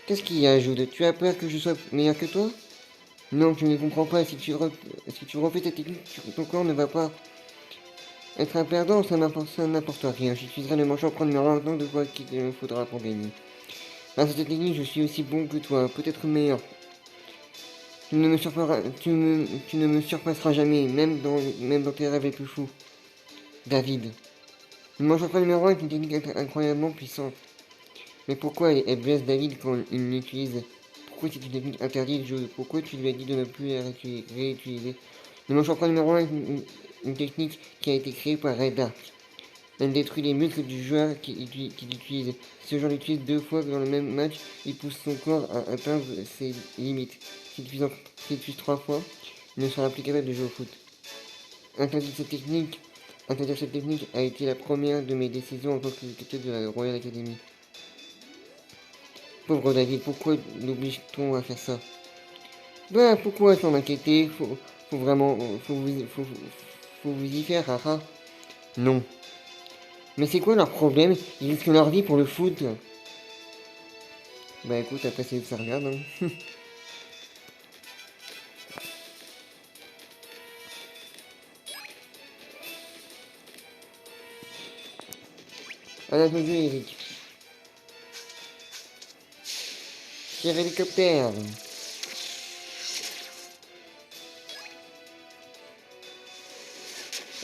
Qu'est-ce qu'il y a, Jude? Tu as peur que je sois meilleur que toi? Non, tu ne comprends pas. Si tu refais cette technique, ton corps ne va pas être un perdant. Ça n'importe rien. J'utiliserai le manche empereur numéro 1 autant de fois qu'il me faudra pour gagner. Grâce à cette technique, je suis aussi bon que toi, peut-être meilleur. Tu ne me surpasseras jamais, même dans tes rêves les plus fous. David. Le manche empereur numéro 1 est une technique incroyablement puissante. Mais pourquoi elle blesse David quand il l'utilise? Pourquoi c'est une technique interdite, Jude? Pourquoi tu lui as dit de ne plus la réutiliser? Le manche empereur numéro 1 est une technique qui a été créée par Red Dark. Elle détruit les muscles du joueur qui l'utilise. Si ce joueur l'utilise 2 fois dans le même match, il pousse son corps à atteindre ses limites. S'il l'utilise 3 fois, il ne sera plus capable de jouer au foot. Interdire cette technique a été la première de mes décisions en tant que capitaine de la Royal Academy. Pauvre David, pourquoi l'oblige-t-on à faire ça? Ben, pourquoi s'en inquiéter? Faut vraiment... Faut vous y faire, haha. Non. Mais c'est quoi leur problème? Ils risquent leur vie pour le foot. Bah écoute, après c'est ça regarde, hein. À la jeu, Eric. Tir hélicoptère.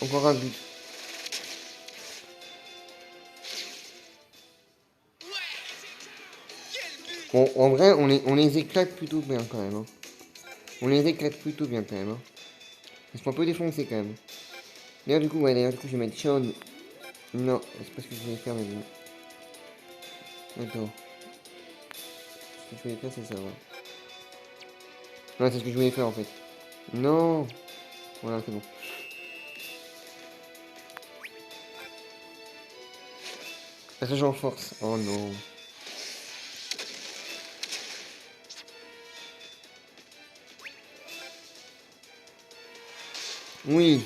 Encore un but. Bon, en vrai, on les éclate plutôt bien quand même. Hein. On les éclate plutôt bien quand même. Hein. Ils sont un peu défoncés quand même. D'ailleurs, du coup, je vais mettre Sean. Non, c'est pas ce que je voulais faire, mais bon. Attends. Ce que je voulais faire, c'est ça, ouais. Ouais, c'est ce que je voulais faire en fait. Non. Voilà, c'est bon. Passage en force. Oh non. Oui.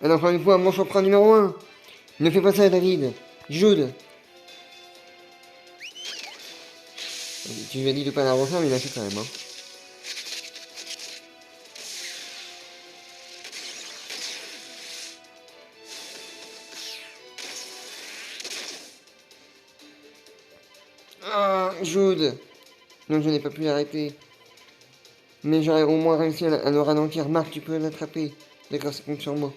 Alors, encore une fois, manche empereur numéro 1. Ne fais pas ça, David. Jude. Tu lui as dit de pas la refaire, mais il l'a fait quand même. Hein. Ah, Jude. Non, je n'ai pas pu l'arrêter. Mais j'aurais au moins réussi à le ralentir. Marc, tu peux l'attraper. D'accord, ça compte sur moi.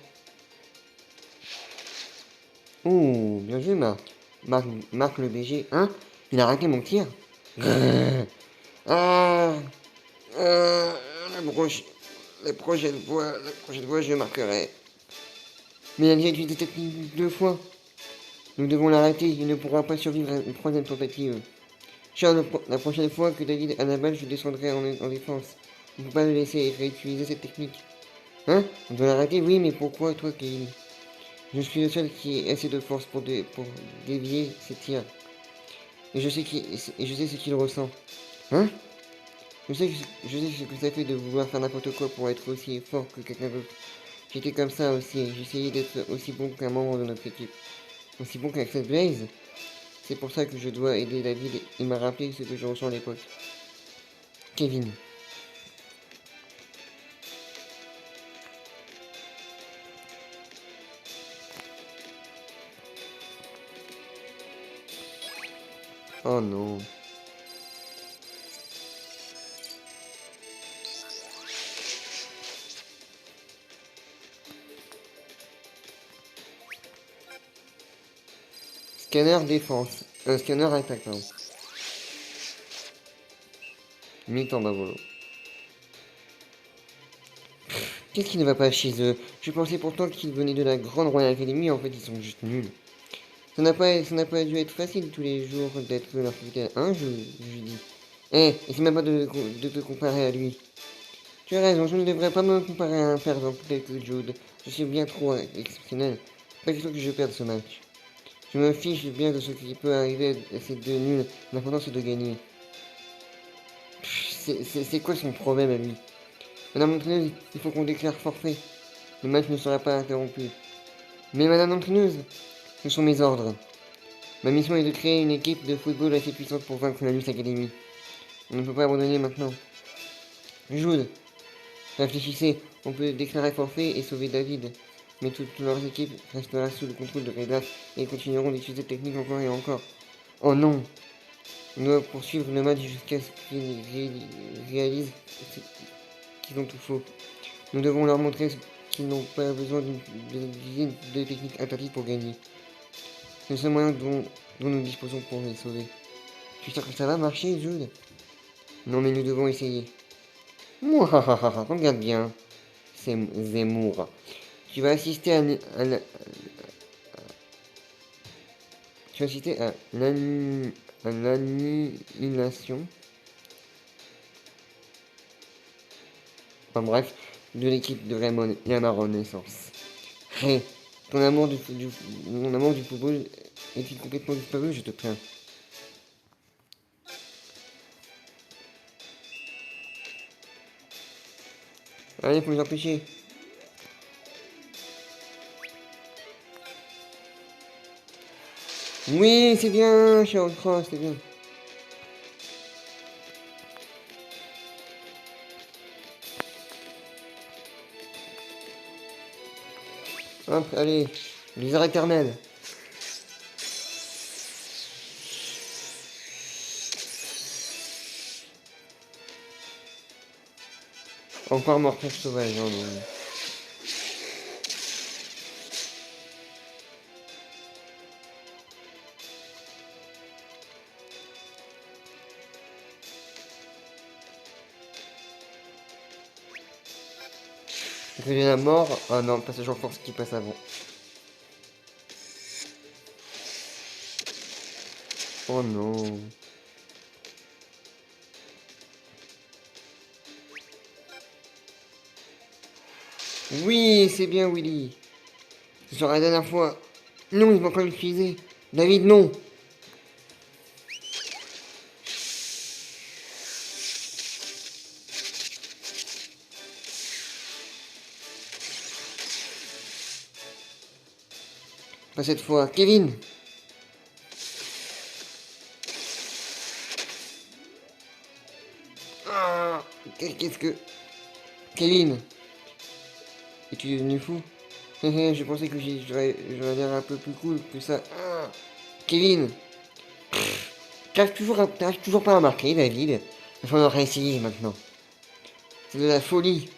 Oh, bien joué, Marc. Marc le BG. Hein? Il a raté mon tir. Ah, la prochaine fois, je marquerai. Mais il a déjà utilisé cette technique 2 fois. Nous devons l'arrêter. Il ne pourra pas survivre à une troisième tentative. Charles, la prochaine fois que David a la balle, je descendrai en défense. Il ne faut pas le laisser réutiliser cette technique. Hein? On doit l'arrêter? Oui, mais pourquoi toi, Kevin? Je suis le seul qui ait assez de force pour dévier ses tirs. Et je sais ce qu'il ressent. Hein? Je sais ce que ça fait de vouloir faire n'importe quoi pour être aussi fort que quelqu'un d'autre. J'étais comme ça aussi. J'essayais d'être aussi bon qu'un membre de notre équipe. Aussi bon qu'Axel Blaze. C'est pour ça que je dois aider David. Il m'a rappelé ce que je ressens à l'époque. Kevin. Oh non. Scanner défense. Scanner attaquant. Mi-temps d'avolo. Qu'est-ce qui ne va pas chez eux? Je pensais pourtant qu'ils venaient de la Grande Royal Academy, en fait ils sont juste nuls. Ça n'a pas dû être facile tous les jours d'être leur capitaine, hein, je dis. Eh, essaie même pas de te comparer à lui. Tu as raison, je ne devrais pas me comparer à un perdant tel que Jude. Je suis bien trop exceptionnel. Pas question que je perde ce match. Je me fiche bien de ce qui peut arriver à ces deux nuls. L'important c'est de gagner. C'est quoi son problème à lui? Madame l'entraîneuse, il faut qu'on déclare forfait. Le match ne sera pas interrompu. Mais madame l'entraîneuse, ce sont mes ordres. Ma mission est de créer une équipe de football assez puissante pour vaincre la Luce Academy. On ne peut pas abandonner maintenant. Jude, réfléchissez, on peut déclarer forfait et sauver David. Mais toutes leurs équipes resteront sous le contrôle de Red Hat et continueront d'utiliser cette technique encore et encore. Oh non! On doit poursuivre le match jusqu'à ce qu'ils réalisent qu'ils ont tout faux. Nous devons leur montrer qu'ils n'ont pas besoin d'utiliser de techniques interdites pour gagner. C'est le seul moyen dont nous disposons pour les sauver. Tu es sûr que ça va marcher, Jude? Non, mais nous devons essayer. Mouahaha, regarde bien. C'est Zemmour. Tu vas assister à l'annihilation. Enfin bref, de l'équipe de Raymond et à ma renaissance. Hey, mon amour du football est-il complètement disparu, je te plains? Allez, faut les empêcher. Oui, c'est bien, Sharon Cross, c'est bien. Hop, allez, les arts éternels. Encore mortel sauvage, hein, non. Que j'ai la mort. Ah non, passage en force qui passe avant. Oh non. Oui, c'est bien, Willy. Ce sera la dernière fois. Non, ils vont pas l'utiliser. David, non. Pas cette fois. Kevin. Ah, qu'est-ce que... Kevin. Es-tu devenu fou? Je pensais que j'aurais l'air un peu plus cool que ça. Ah, Kevin. T'arrives toujours pas à marquer, David. Il faut réessayer maintenant. C'est de la folie.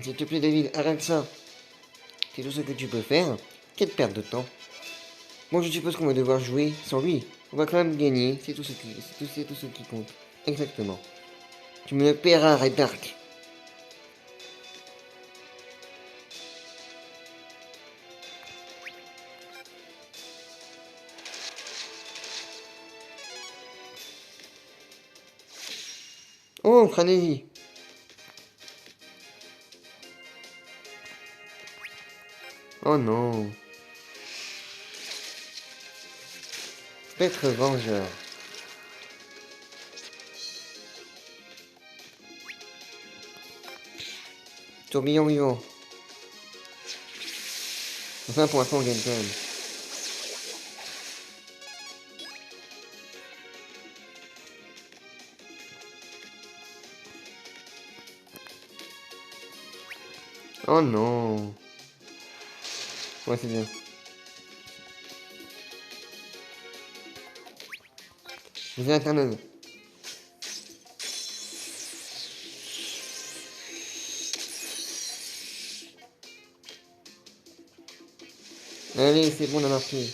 S'il te plaît, David, arrête ça. C'est tout ce que tu peux faire. Quelle perte de temps. Bon, je suppose qu'on va devoir jouer sans lui. On va quand même gagner. C'est tout ce qui compte. Exactement. Tu me le paieras, Red Dark. Oh, Frénésie. Oh non. Spectre vengeur. Tourbillon vivant. Enfin, pour l'instant, on gagne quand même. Oh non. Ouais, c'est bien. Les éternels. Allez, c'est bon, on a marqué. De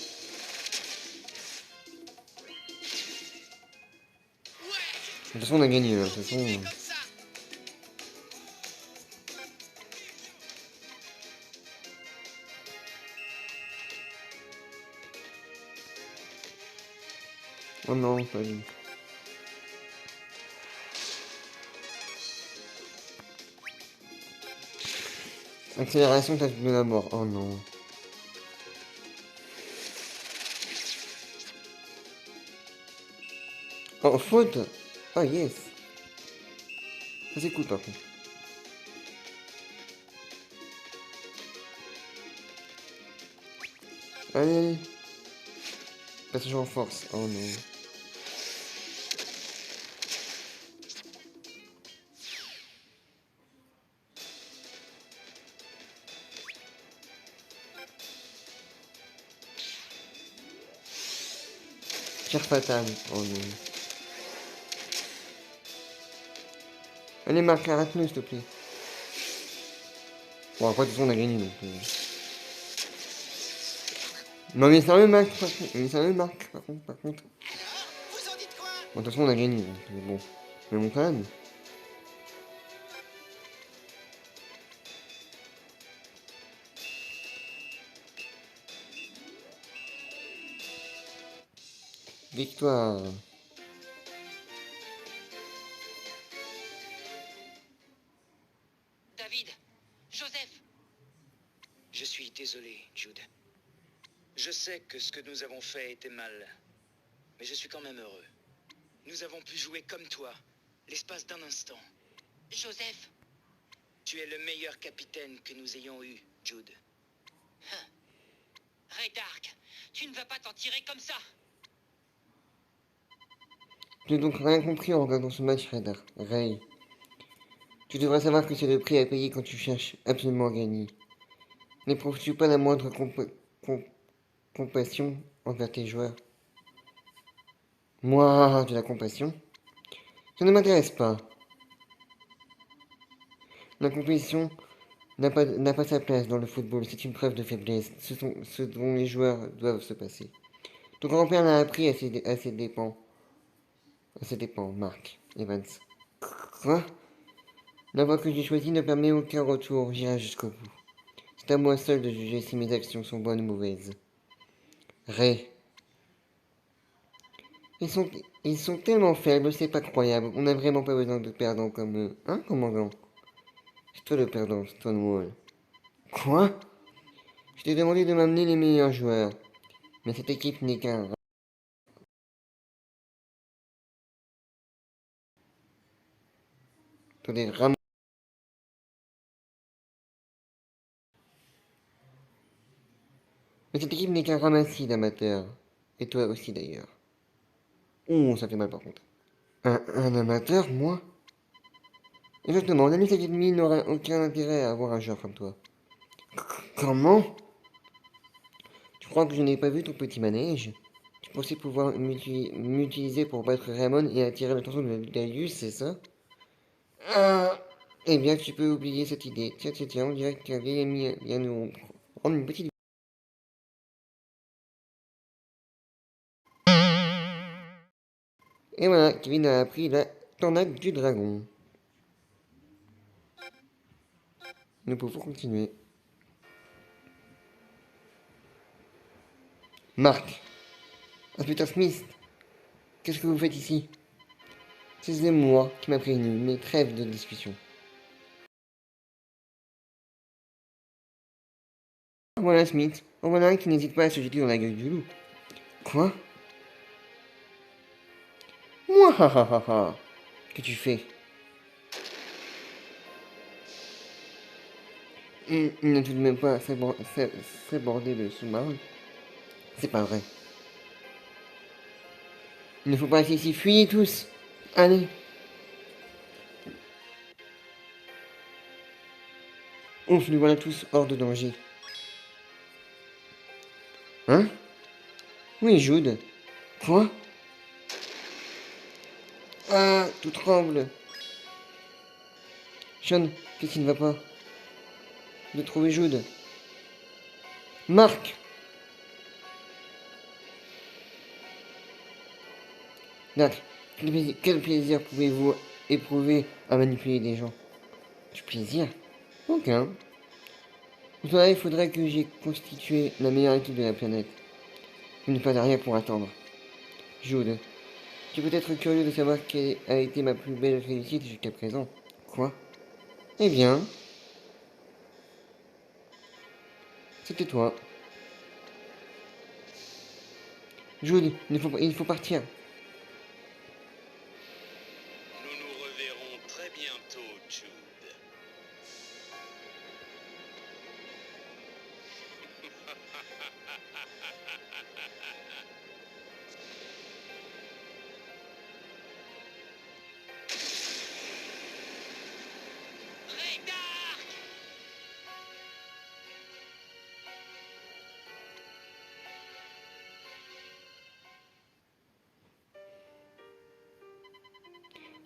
toute façon, on a gagné. De toute façon. Oh non, pas lui. Accélération, t'as de la mort. Oh non. Oh, faute. Oh yes. Ça c'est cool par contre. Allez. Passage en force. Oh non. Cher fatal. Oh non. Allez Marc, arrête-nous s'il te plaît. Bon après de toute façon on a gagné donc. Non mais sérieux Marc, mais sérieux Marc, par contre. Vous en dites quoi? Bon, de toute façon on a gagné donc bon. Mais bon quand même. Victoire. David, Joseph, Je suis désolé, Jude. Je sais que ce que nous avons fait était mal, mais je suis quand même heureux. Nous avons pu jouer comme toi, l'espace d'un instant. Joseph. Tu es le meilleur capitaine que nous ayons eu, Jude. Ray Dark, tu ne vas pas t'en tirer comme ça. Tu n'as donc rien compris en regardant ce match, Radar. Ray. Tu devrais savoir que c'est le prix à payer quand tu cherches absolument à gagner. N'éprouves-tu pas la moindre compassion envers tes joueurs? Moi, de la compassion? Ça ne m'intéresse pas. La compétition n'a pas sa place dans le football, c'est une preuve de faiblesse. Ce dont les joueurs doivent se passer. Ton grand-père l'a appris à ses dépens. À ses dépens, Mark Evans. Quoi? La voie que j'ai choisie ne permet aucun retour, j'irai jusqu'au bout. C'est à moi seul de juger si mes actions sont bonnes ou mauvaises. Ray. Ils sont tellement faibles, c'est pas croyable. On n'a vraiment pas besoin de perdants comme eux. Hein, commandant? C'est toi le perdant, Stonewall. Quoi? Je t'ai demandé de m'amener les meilleurs joueurs. Mais cette équipe n'est qu'un... Attendez, Mais cette équipe n'est qu'un ramassis d'amateurs. Et toi aussi d'ailleurs. Oh, ça fait mal par contre. Un amateur, moi? Exactement, la Miss Academy n'aura aucun intérêt à avoir un joueur comme toi. Comment? Tu crois que je n'ai pas vu ton petit manège? Tu pensais pouvoir m'utiliser pour battre Raymond et attirer l'attention de Darius, c'est ça? Ah. Eh bien, tu peux oublier cette idée. Tiens, on dirait qu'un vieil ami vient nous rendre une petite... Et voilà, Kevin a appris la tornade du dragon. Nous pouvons continuer. Marc. Inspecteur Smith. Qu'est-ce que vous faites ici? C'est moi qui m'a prévenu, mais trêve de discussion. Voilà Smith. En voilà un qui n'hésite pas à se jeter dans la gueule du loup. Quoi? Moi, ha ha ha ha. Que tu fais? Il n'a tout de même pas sabordé le sous-marin. C'est pas vrai. Il ne faut pas rester ici. Fuyez tous. Allez. Ouf, nous voilà tous hors de danger. Hein? Oui, Jude. Quoi? Ah, tout tremble. Sean, qu'est-ce qui ne va pas? De trouver Jude. Marc! Nac, quel plaisir pouvez-vous éprouver à manipuler des gens? Du plaisir? Aucun. Pour cela, il faudrait que j'ai constitué la meilleure équipe de la planète. Je n'ai pas d'arrière pour attendre. Jude, tu peux être curieux de savoir quelle a été ma plus belle réussite jusqu'à présent. Quoi? Eh bien, c'était toi. Jude, il faut partir.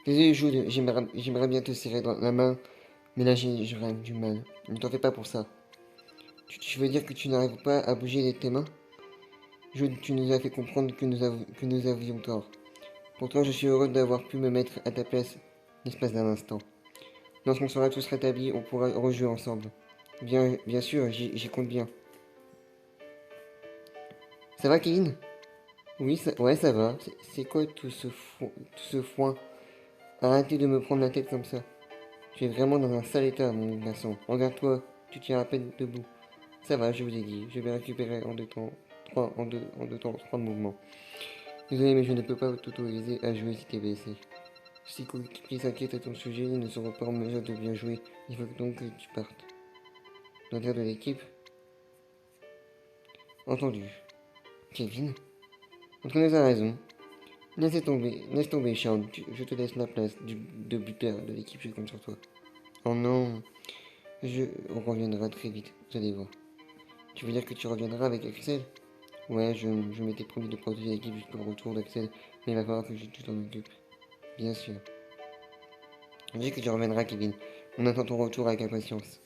Désolé, Jude, j'aimerais bien te serrer dans la main, mais là j'aurais du mal. Ne t'en fais pas pour ça. Tu veux dire que tu n'arrives pas à bouger tes mains? Jude, tu nous as fait comprendre que nous avions tort. Pourtant, je suis heureux d'avoir pu me mettre à ta place l'espace d'un instant. Lorsqu'on sera tous rétablis, on pourra rejouer ensemble. Bien sûr, j'y compte bien. Ça va, Kevin? Oui, ouais, ça va. C'est quoi tout ce foin? Arrêtez de me prendre la tête comme ça. Tu es vraiment dans un sale état, mon garçon. Regarde-toi, tu tiens à peine debout. Ça va, je vous ai dit. Je vais récupérer en deux temps, trois mouvements. Désolé, mais je ne peux pas t'autoriser à jouer si t'es blessé. Si coéquipiers s'inquiètent à ton sujet, ils ne seront pas en mesure de bien jouer. Il faut donc que tu partes. L'intérieur de l'équipe. Entendu. Kevin? Antoine a raison. Laisse tomber, Sean. Je te laisse la place de buteur de l'équipe, je compte sur toi. Oh non. On reviendra très vite, vous allez voir. Tu veux dire que tu reviendras avec Axel? Ouais, je m'étais promis de protéger l'équipe jusqu'au retour d'Axel, mais il va falloir que tu t'en occupes. Bien sûr. Je dis que tu reviendras, Kevin. On attend ton retour avec impatience.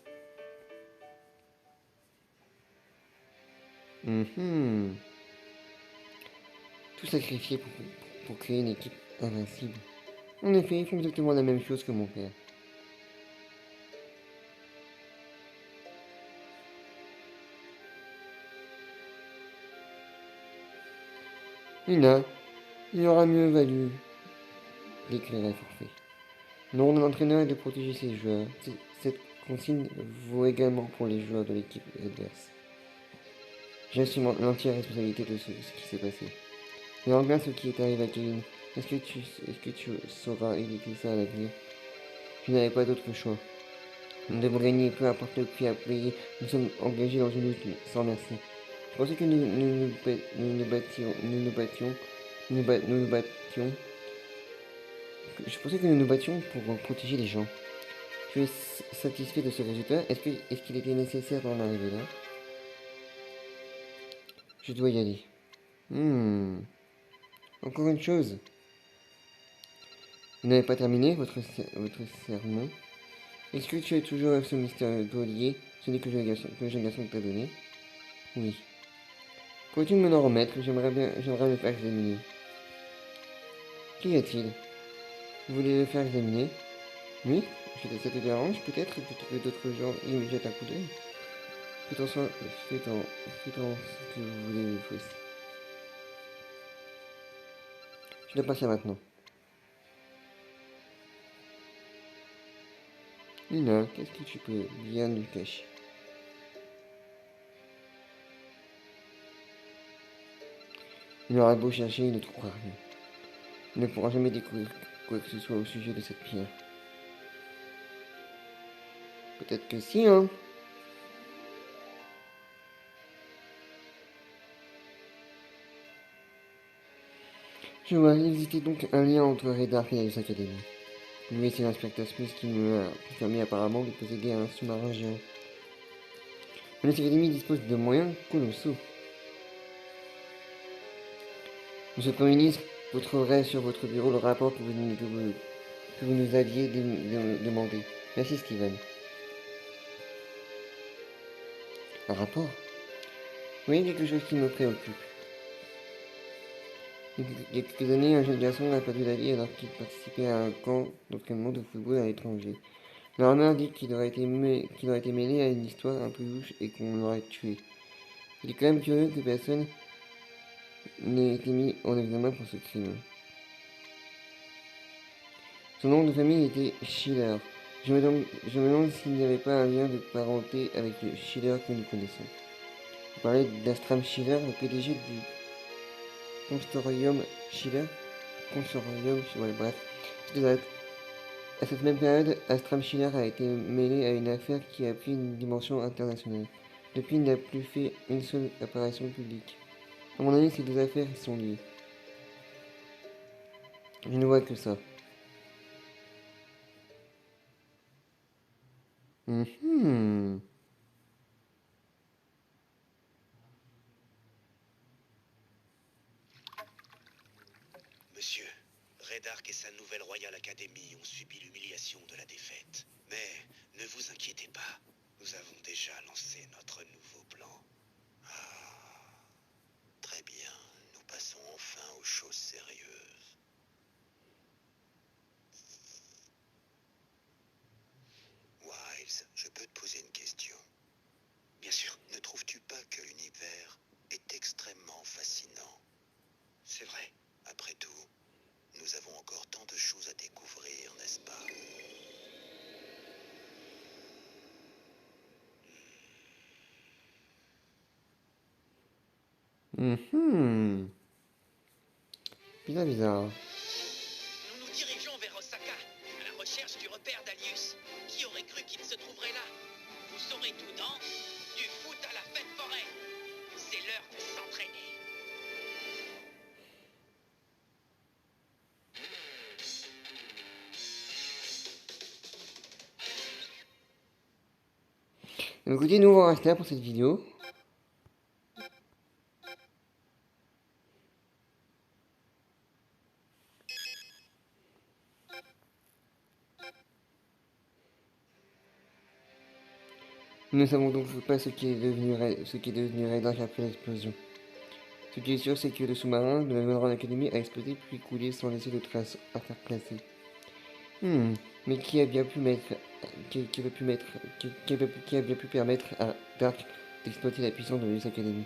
Mhm. Tout sacrifier pour créer une équipe invincible. En effet, ils font exactement la même chose que mon père. Lina, il aura mieux valu d'éclairer forfait. Le rôle d'un entraîneur est de protéger ses joueurs. Cette consigne vaut également pour les joueurs de l'équipe adverse. J'assume l'entière responsabilité de ce qui s'est passé. Mais en bien ce qui est arrivé à Kevin, est-ce que tu sauras éviter ça à l'avenir? Tu n'avais pas d'autre choix. Nous devons gagner, peu importe le prix à payer. Nous sommes engagés dans une lutte sans merci. Je pensais que nous nous battions. Je pensais que nous nous battions pour protéger les gens. Tu es satisfait de ce résultat? Est-ce qu'il était nécessaire d'en arriver là? Je dois y aller. Encore une chose. Vous n'avez pas terminé votre sermon? Est-ce que tu as toujours ce mystérieux collier, celui que le jeune garçon t'a donné? Oui. Pourrais-tu me le remettre? J'aimerais le faire examiner. Qu'y a-t-il? Vous voulez le faire examiner? Oui? Ça te dérange peut-être que d'autres gens y jettent un coup d'œil? Faites en ce que vous voulez, Fausse. Je dois passer maintenant. Lina, qu'est-ce que tu peux bien nous cacher? Il aura beau chercher, il ne trouvera rien. Il ne pourra jamais découvrir quoi que ce soit au sujet de cette pierre. Peut-être que si, hein? Je vois, il existait donc un lien entre Redar et les académies. Oui, c'est l'inspecteur Smith qui me a confirmé apparemment qu'il possédait un sous-marin géant. Mais les académies disposent de moyens colossaux. Monsieur le Premier ministre, vous trouverez sur votre bureau le rapport que vous nous aviez demandé. Merci, Steven. Un rapport? Oui, quelque chose qui me préoccupe. Il y a quelques années, un jeune garçon a perdu la vie alors qu'il participait à un camp d'entraînement de football à l'étranger. Le rumeur dit qu'il aurait été mêlé à une histoire un peu louche et qu'on l'aurait tué. Il est quand même curieux que personne n'ait été mis en examen pour ce crime. Son nom de famille était Schiller. Je me demande s'il n'y avait pas un lien de parenté avec le Schiller que nous connaissons. Vous parlez d'Astram Schiller, le PDG du Consortium Schiller. Ouais, bref. Exact. À cette même période, Astram Schiller a été mêlé à une affaire qui a pris une dimension internationale. Depuis, il n'a plus fait une seule apparition publique. À mon avis, ces deux affaires sont liées. Je ne vois que ça. Mhm. Monsieur, Redark et sa nouvelle Royal Academy ont subi l'humiliation de la défaite. Mais ne vous inquiétez pas, nous avons déjà lancé notre nouveau plan. Ah, très bien, nous passons enfin aux choses sérieuses. Wiles, je peux te poser une question? Bien sûr. Ne trouves-tu pas que l'univers est extrêmement fascinant? C'est vrai. Après tout, nous avons encore tant de choses à découvrir, n'est-ce pas? Bizarre, bizarre. Nous nous dirigeons vers Osaka, à la recherche du repère d'Alius. Qui aurait cru qu'il se trouverait là? Vous saurez tout dans Du foot à la fête forêt. C'est l'heure de s'entraîner. Donc, écoutez, nous on va rester là pour cette vidéo. Nous ne savons donc pas ce qui est devenu Redark après l'explosion. Ce qui est sûr, c'est que le sous-marin de la Royal Academy a explosé puis coulé sans laisser de traces à faire placer. Mais qui a bien pu permettre à Dark d'exploiter la puissance de l'Us Academy?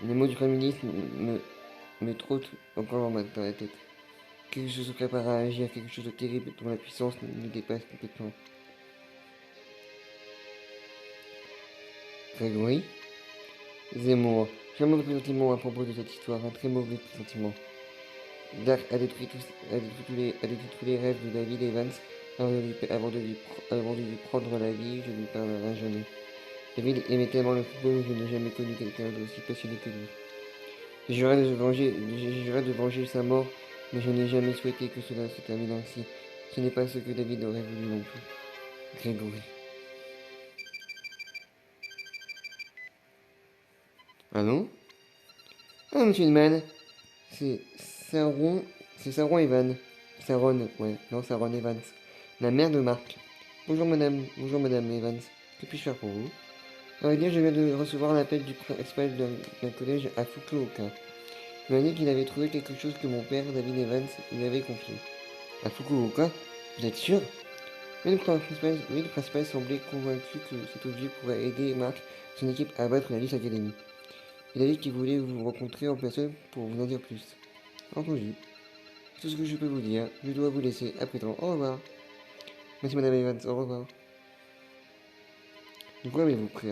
Les mots du Premier ministre me trottent encore dans la tête. Quelque chose se prépare à agir, quelque chose de terrible dont la puissance nous dépasse complètement. Grégory? Zemmour. J'ai un mauvais pressentiment à propos de cette histoire, un très mauvais pressentiment. Dark a détruit tous les rêves de David Evans avant de lui prendre la vie, je lui pardonnerai jamais. David aimait tellement le football, je n'ai jamais connu quelqu'un d'aussi passionné que lui. J'ai juré de venger sa mort, mais je n'ai jamais souhaité que cela se termine ainsi. Ce n'est pas ce que David aurait voulu non plus. Grégory. Allô? Ah, monsieur Newman. C'est Saron Evans. Saron, ouais, non, Saron Evans. La mère de Marc. Bonjour madame Evans. Que puis-je faire pour vous? À vrai dire, je viens de recevoir un appel du principal d'un collège à Fukuoka. Il m'a dit qu'il avait trouvé quelque chose que mon père, David Evans, lui avait confié. À Fukuoka? Vous êtes sûr? Oui, le principal semblait convaincu que cet objet pourrait aider Marc et son équipe à battre la Lys Academy. Il a dit qu'il voulait vous rencontrer en personne pour vous en dire plus. Entendu. C'est tout ce que je peux vous dire. Je dois vous laisser. À présent. Au revoir. Merci madame Evans. Au revoir. De quoi avez-vous pris?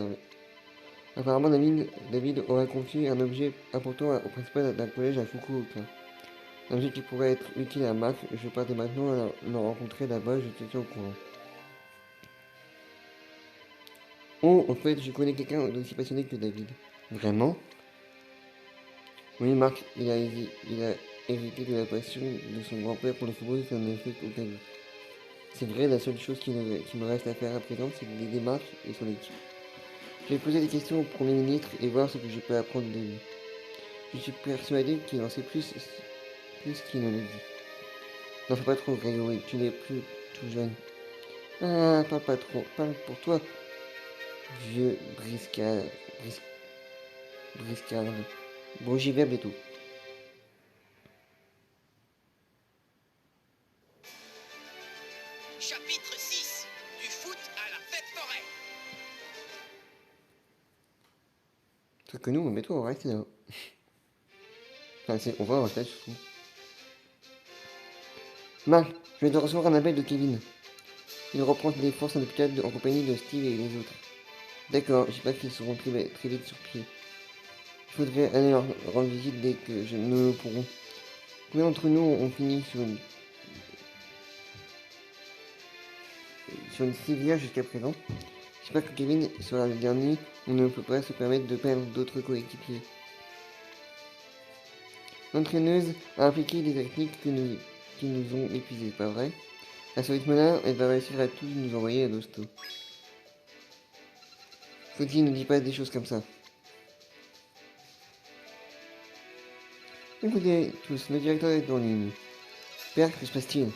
Apparemment, David aurait confié un objet important au principal d'un collège à Fukuoka. Un objet qui pourrait être utile à Marc. Je partais maintenant à le rencontrer là-bas. Je te tiens au courant. Oh, en fait, je connais quelqu'un d'aussi passionné que David. Vraiment? Oui, Marc, il a hérité de la passion de son grand-père pour le football, ça ne fait aucun doute. C'est vrai, la seule chose qui me reste à faire à présent, c'est d'aider Marc et son équipe. Je vais poser des questions au Premier ministre et voir ce que je peux apprendre de lui. Je suis persuadé qu'il en sait plus qu'il ne le dit. N'en fais pas trop, Grégory, tu n'es plus tout jeune. Ah, parle pas trop, parle pour toi, vieux briscard. Bon, j'y vais bientôt. Chapitre 6. Du foot à la fête forêt. Sauf que nous, bientôt, on va rester là. Enfin, on va rester là, surtout. Marc, je viens de recevoir un appel de Kevin. Il reprend des forces à l'hôpital en compagnie de Steve et les autres. D'accord, j'espère qu'ils seront très vite sur pied. Il faudrait aller leur rendre visite dès que nous le pourrons. Combien d'entre nous ont fini sur une civière jusqu'à présent? J'espère que Kevin sera le dernier. On ne peut pas se permettre de perdre d'autres coéquipiers. L'entraîneuse a appliqué des techniques qui nous ont épuisés, pas vrai? À ce rythme-là, elle va réussir à tous nous envoyer à l'hosto. Faut-il ne dit pas des choses comme ça? Écoutez tous, le directeur est en ligne. Père, que se passe-t-il?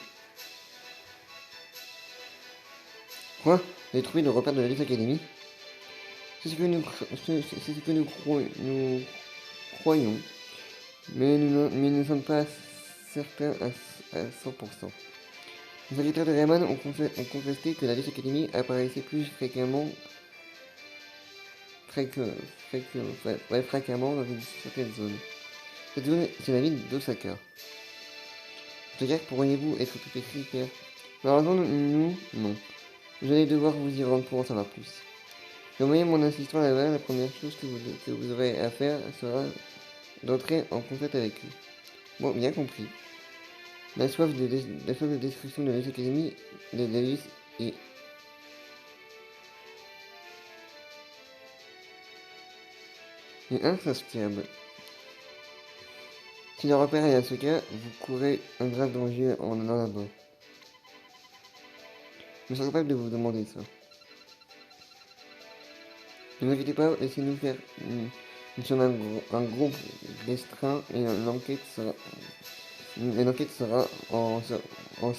Quoi? Vous avez trouvé le repère de la Luce Academy? C'est ce que nous croyons. Mais nous ne sommes pas certains à 100%. Les enquêteurs de Rayman ont contesté que la Luce Academy apparaissait plus fréquemment dans une certaine zone. Cette zone, c'est la ville d'Osaka. Osaka, pourriez-vous être plus précis, Père? Malheureusement, nous, non. Vous allez devoir vous y rendre pour en savoir plus. J'ai envoyé mon assistant là-bas. La première chose que vous aurez à faire sera d'entrer en contact avec eux. Bon, bien compris. La soif de destruction de la Luce Academy de la Luce est insatiable. Si le repère est à ce cas, vous courez un grave danger en allant là-bas. Je suis capable de vous demander ça. Ne vous inquiétez pas, laissez-nous faire. Nous sommes un groupe restreint et l'enquête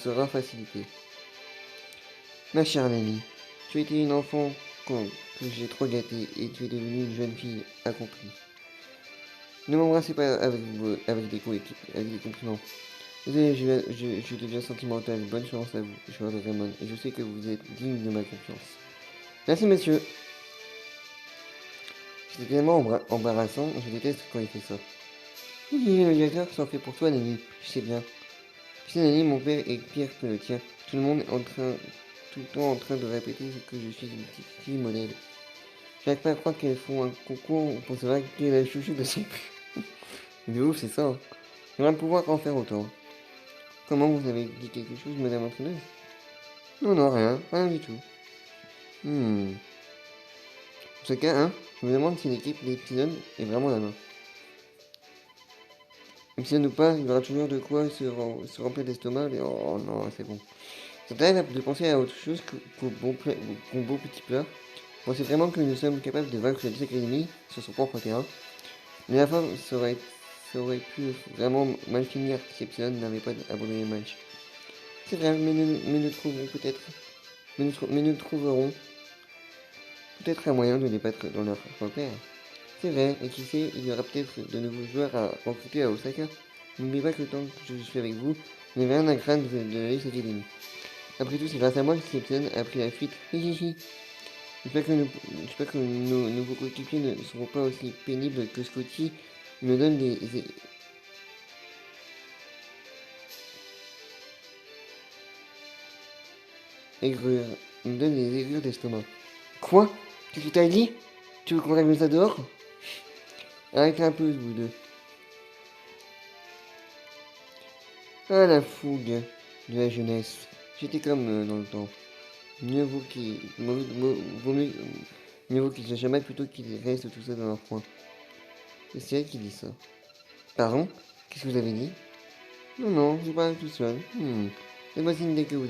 sera facilitée. Ma chère amie, tu étais une enfant que j'ai trop gâtée et tu es devenue une jeune fille accomplie. Ne m'embrassez pas avec des compliments. Désolé, je deviens sentimental. Bonne chance à vous, joueur de Raymond, et je sais que vous êtes digne de ma confiance. Merci, monsieur. C'était tellement embarrassant, je déteste quand il fait ça. Oui, le directeur s'en fait pour toi, Nani, je sais bien. Tu sais, Nani, mon père est pire que le tien. Tout le monde est tout le temps en train de répéter que je suis une petite fille modèle. J'arrive pas à croire qu'elles font un concours pour savoir qui est la chouchou de son père. De ouf, c'est ça. Hein. J'aimerais pouvoir en faire autant. Comment, vous avez dit quelque chose, madame l'entraîneuse? Non, rien du tout. Dans ce cas, hein, je me demande si l'équipe d'Epsilon est vraiment la main. Epsilon ou pas, il y aura toujours de quoi se remplir d'estomac, mais oh non, c'est bon. Ça t'arrive de penser à autre chose qu'au bon petit plat. Pensez vraiment que nous sommes capables de vaincre la Luce Academy sur son propre terrain. Mais la fin, ça aurait pu vraiment mal finir si Epsilon n'avait pas abandonné le match. C'est vrai, mais nous trouverons peut-être un moyen de les battre dans leur repère. C'est vrai, et qui sait, il y aura peut-être de nouveaux joueurs à recruter à Osaka. N'oubliez pas que le temps que je suis avec vous, vous n'avez rien à craindre de la Luce Academy. Après tout, c'est grâce à moi que Epsilon a pris la fuite. Hihihi. J'espère que nos nouveaux coéquipiers ne seront pas aussi pénibles que Scotty me donne des aigreurs. Il me donne des aigrures d'estomac. Quoi? Qu'est-ce que t'as dit? Tu veux qu'on règle ça dehors? Arrêtez un peu, vous deux. Ah, la fougue de la jeunesse. J'étais comme dans le temps. Mieux vaut qu'il se jamais plutôt qu'il reste tout ça dans leur coin. Et c'est elle qui dit ça. Pardon? Qu'est-ce que vous avez dit? Non, je parle tout seul. Faites-moi signe dès que vous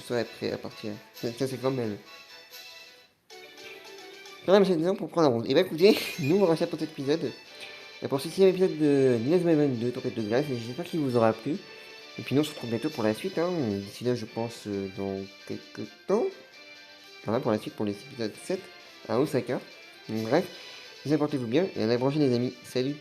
serez prêt à partir. Ça c'est comme elle. Voilà, monsieur le pour prendre la route. Et bah écoutez, nous on reste pour cet épisode. Et pour ce 6ème épisode de Ninja's Maven 2, Tempête de glace, et j'espère qu'il vous aura plu. Et puis nous on se retrouve bientôt pour la suite, hein. D'ici là je pense dans quelques temps. Voilà pour la suite pour les épisodes 7 à Osaka. Donc bref, vous apportez-vous bien et à la prochaine les amis. Salut!